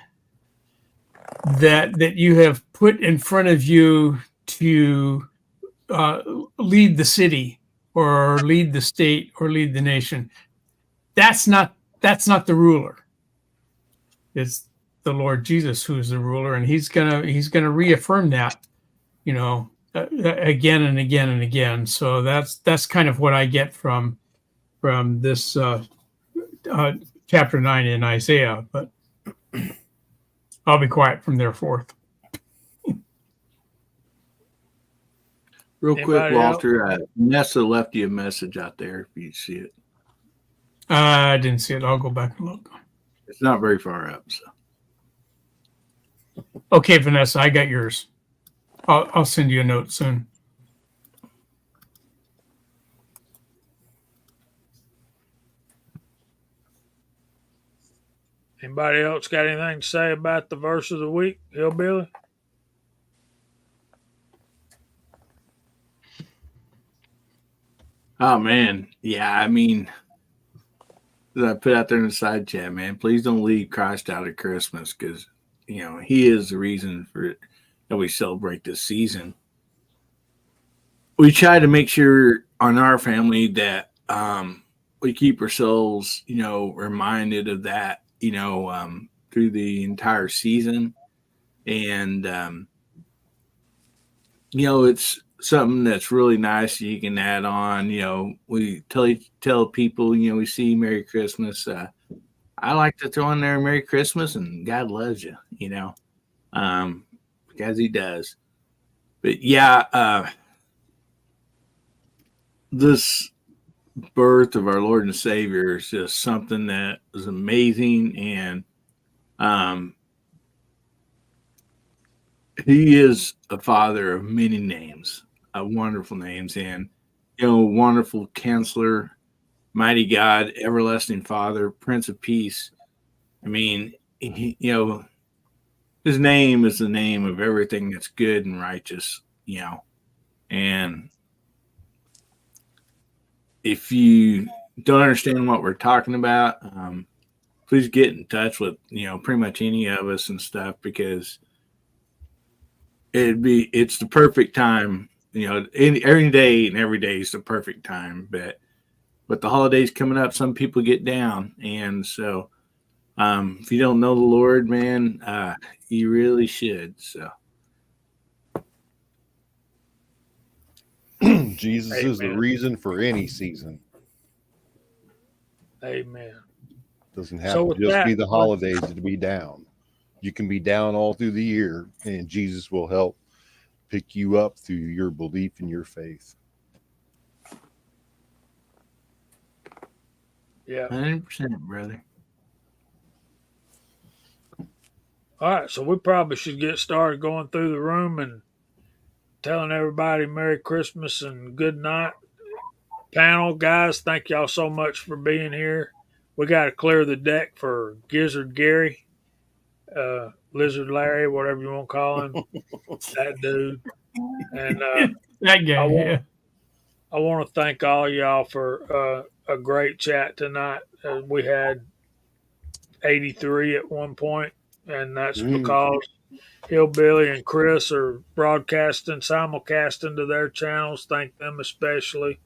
S6: that you have put in front of you to lead the city or lead the state or lead the nation. That's not the ruler. It's the Lord Jesus who is the ruler, and he's gonna reaffirm that, again and again and again. So that's kind of what I get from this chapter 9 in Isaiah. But I'll be quiet from there forth.
S5: Real quick,
S3: Anybody
S5: Walter, Nessa left you a message out there if you see it.
S6: I didn't see it. I'll go back and look.
S5: It's not very far up. So.
S6: Okay, Vanessa, I got yours. I'll send you a note soon.
S3: Anybody else got anything to say about the verse of the week, Hillbilly?
S5: Oh man, yeah. I mean, as I put out there in the side chat, man, please don't leave Christ out of Christmas because He is the reason for that we celebrate this season. We try to make sure on our family that we keep ourselves, reminded of that, through the entire season, and it's something that's really nice you can add on. We tell people, we see Merry Christmas. I like to throw in there Merry Christmas and God loves you, because He does. But yeah, this birth of our Lord and Savior is just something that is amazing, and He is a Father of many names, wonderful names, and wonderful Counselor, Mighty God, Everlasting Father, Prince of Peace. I mean, His name is the name of everything that's good and righteous, and if you don't understand what we're talking about, please get in touch with, pretty much any of us and stuff, because it's the perfect time, every day and every day is the perfect time. But with the holidays coming up, some people get down. And so if you don't know the Lord, man, you really should. So
S4: Jesus is the
S3: Amen.
S4: reason for any season.
S3: Amen.
S4: Doesn't have
S3: So
S4: to
S3: with
S4: just
S3: that,
S4: be the holidays to be down. You can be down all through the year, and Jesus will help pick you up through your belief in your faith.
S3: Yeah.
S5: 100%, brother.
S3: All right, so we probably should get started going through the room and telling everybody Merry Christmas and good night. Panel guys, thank y'all so much for being here. We got to clear the deck for Gizzard Gary. Lizard Larry, whatever you want to call him, that dude. And
S6: That guy. Yeah.
S3: I want to thank all y'all for a great chat tonight. We had 83 at one point, and that's because Hillbilly and Chris are broadcasting, simulcasting to their channels. Thank them especially.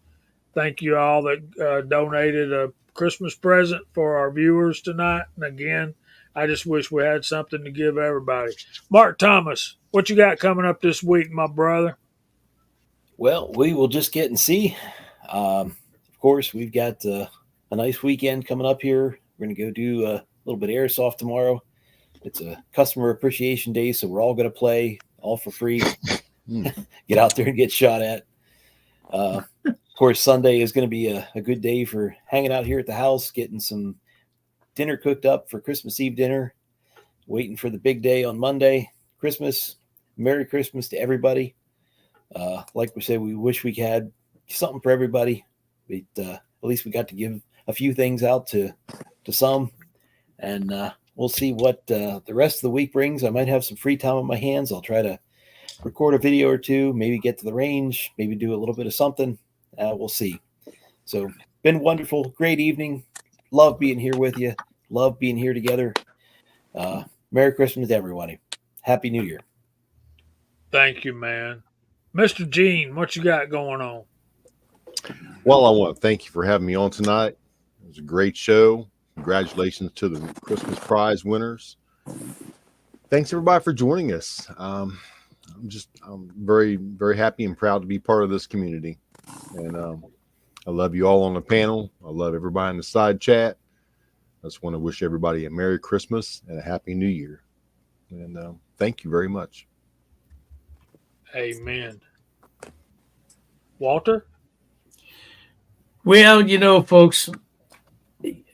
S3: Thank you all that donated a Christmas present for our viewers tonight. And again, I just wish we had something to give everybody. Mark Thomas, what you got coming up this week, my brother?
S8: Well, we will just get and see. Of course, we've got a nice weekend coming up here. We're going to go do a little bit of airsoft tomorrow. It's a customer appreciation day, so we're all going to play all for free. Get out there and get shot at. Of course, Sunday is going to be a good day for hanging out here at the house, getting some dinner cooked up for Christmas Eve dinner, waiting for the big day on Monday, Christmas. Merry Christmas to everybody. Like we said, we wish we had something for everybody, but at least we got to give a few things out to some, and we'll see what the rest of the week brings. I might have some free time on my hands. I'll try to record a video or two, maybe get to the range, maybe do a little bit of something. We'll see. So been wonderful. Great evening. Love being here with you. Love being here together. Merry Christmas to everybody. Happy New Year.
S3: Thank you, man. Mr. Gene, what you got going on?
S4: Well, I want to thank you for having me on tonight. It was a great show. Congratulations to the Christmas prize winners. Thanks everybody for joining us. I'm very, very happy and proud to be part of this community. And I love you all on the panel. I love everybody in the side chat. I just want to wish everybody a Merry Christmas and a Happy New Year. And thank you very much.
S3: Amen. Walter?
S6: Well, folks,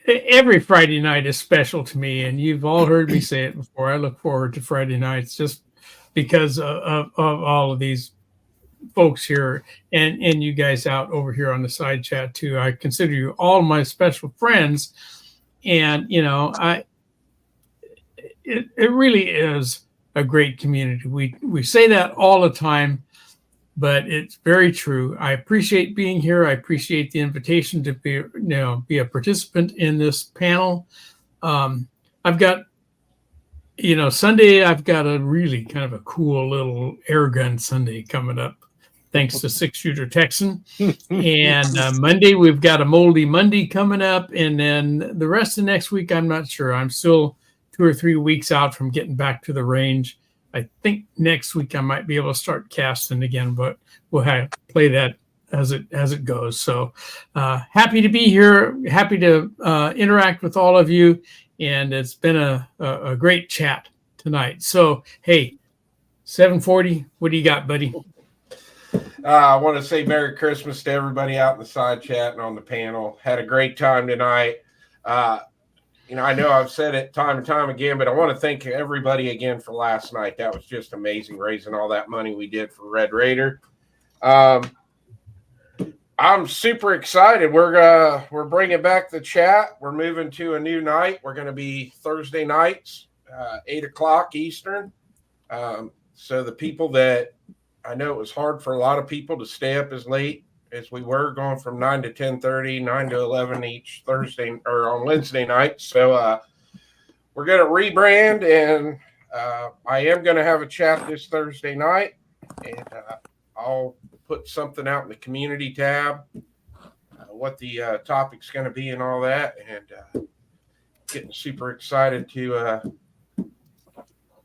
S6: every Friday night is special to me, and you've all heard me say it before. I look forward to Friday nights just because of all of these folks here and you guys out over here on the side chat too. I consider you all my special friends, and it really is a great community. We say that all the time, but it's very true. I appreciate being here. I appreciate the invitation to be a participant in this panel. I've got, Sunday, I've got a really kind of a cool little air gun Sunday coming up, thanks to 6-Shooter Texan. And Monday, we've got a Moldy Monday coming up. And then the rest of next week, I'm not sure. I'm still 2 or 3 weeks out from getting back to the range. I think next week I might be able to start casting again, but we'll play that as it goes. So happy to be here, happy to interact with all of you, and it's been a great chat tonight. So hey, 740, what do you got, buddy?
S2: I want to say Merry Christmas to everybody out in the side chat and on the panel. Had a great time tonight. I know I've said it time and time again, but I want to thank everybody again for last night. That was just amazing, raising all that money we did for Red Raider. I'm super excited. We're bringing back the chat. We're moving to a new night. We're going to be Thursday nights, 8:00 Eastern. So the people that I know it was hard for a lot of people to stay up as late as we were, going from 9 to 10:30, 9 to 11 each Thursday or on Wednesday night. So we're going to rebrand, and I am going to have a chat this Thursday night, and I'll put something out in the community tab, what the topic's going to be and all that, and getting super excited to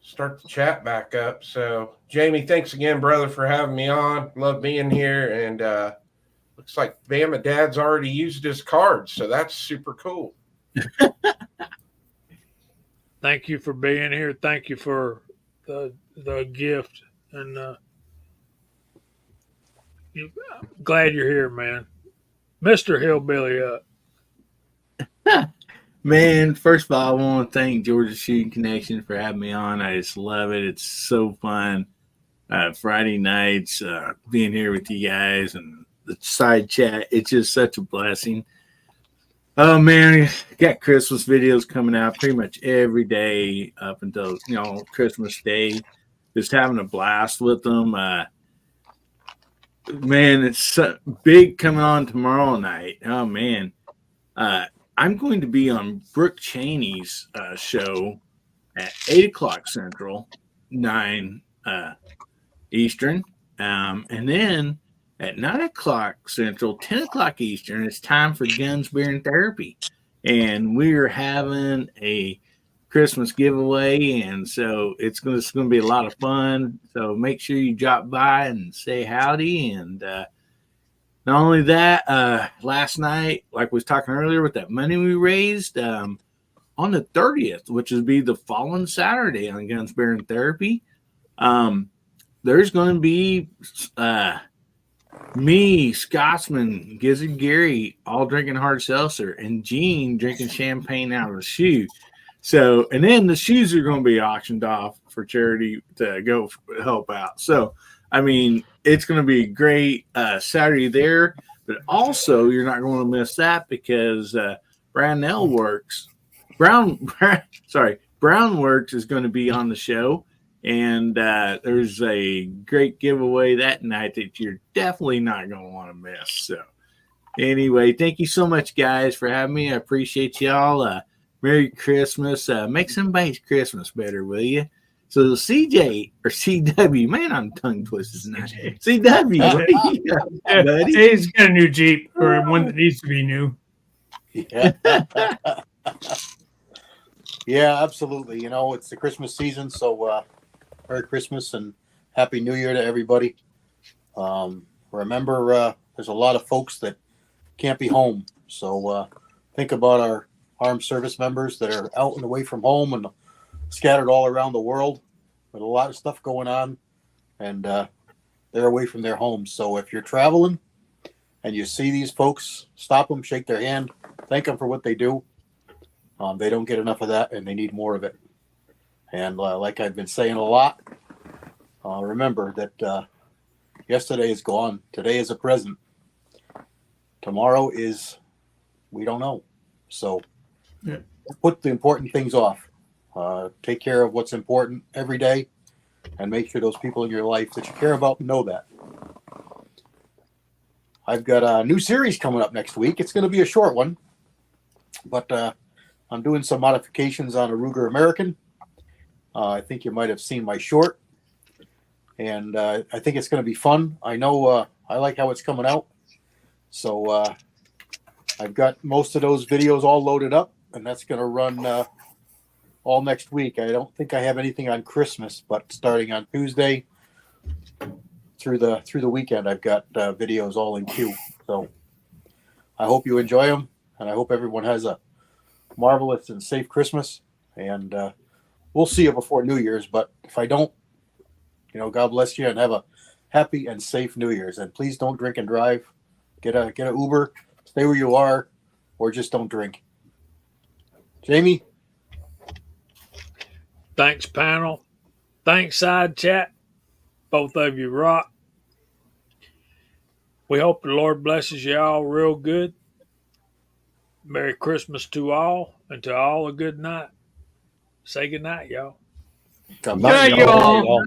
S2: start the chat back up. So Jamie, thanks again, brother, for having me on. Love being here, and looks like Bama Dad's already used his card, so that's super cool.
S3: Thank you for being here. Thank you for the gift, and glad you're here, man. Mr. Hillbilly up.
S5: Man, first of all, I want to thank Georgia Shooting Connection for having me on. I just love it. It's so fun. Friday nights, being here with you guys and the side chat, it's just such a blessing. Oh man, got Christmas videos coming out pretty much every day up until Christmas Day. Just having a blast with them. Man, it's so big coming on tomorrow night. Oh man, I'm going to be on Brooke Cheney's show at 8 o'clock Central, 9 Eastern, and then at 9 o'clock Central, 10 o'clock Eastern, it's time for Guns, Beer, and Therapy, and we're having a Christmas giveaway, and so it's going to be a lot of fun. So make sure you drop by and say howdy. And not only that, last night, like we was talking earlier, with that money we raised on the 30th, which would be the following Saturday on Guns, Beer, and Therapy, there's going to be me, Scotsman, Gizzard Gary, all drinking hard seltzer, and Gene drinking champagne out of a shoe. So, and then the shoes are going to be auctioned off for charity to go help out. So, I mean, it's going to be a great Saturday there, but also you're not going to miss that because Brownworks is going to be on the show, and there's a great giveaway that night that you're definitely not going to want to miss. So, anyway, thank you so much, guys, for having me. I appreciate y'all. Merry Christmas. Make somebody's Christmas better, will you? So CJ or CW, man, I'm tongue twisted tonight. CW, what do you got, buddy?
S6: He's got a new Jeep, or one that needs to be new.
S1: Yeah. Yeah, absolutely. You know, it's the Christmas season, so Merry Christmas and Happy New Year to everybody. Remember, there's a lot of folks that can't be home, so think about our armed service members that are out and away from home and scattered all around the world with a lot of stuff going on, and they're away from their homes. So if you're traveling and you see these folks, stop them, shake their hand, thank them for what they do. They don't get enough of that, and they need more of it. And like I've been saying a lot, remember that yesterday is gone. Today is a present. Tomorrow is, we don't know. So put the important things off. Take care of what's important every day, and make sure those people in your life that you care about know that. I've got a new series coming up next week. It's going to be a short one, but I'm doing some modifications on a Ruger American. I think you might have seen my short, and I think it's going to be fun. I know I like how it's coming out. So I've got most of those videos all loaded up, and that's going to run all next week. I don't think I have anything on Christmas, but starting on Tuesday through the weekend, I've got videos all in queue. So I hope you enjoy them, and I hope everyone has a marvelous and safe Christmas. And we'll see you before New Year's. But if I don't, God bless you and have a happy and safe New Year's. And please don't drink and drive. Get a Uber. Stay where you are, or just don't drink. Jamie?
S3: Thanks, panel. Thanks, side chat. Both of you rock. We hope the Lord blesses you all real good. Merry Christmas to all, and to all a good night. Say good night, y'all.
S1: God
S6: Good
S1: bless
S6: night,
S1: you.
S6: y'all.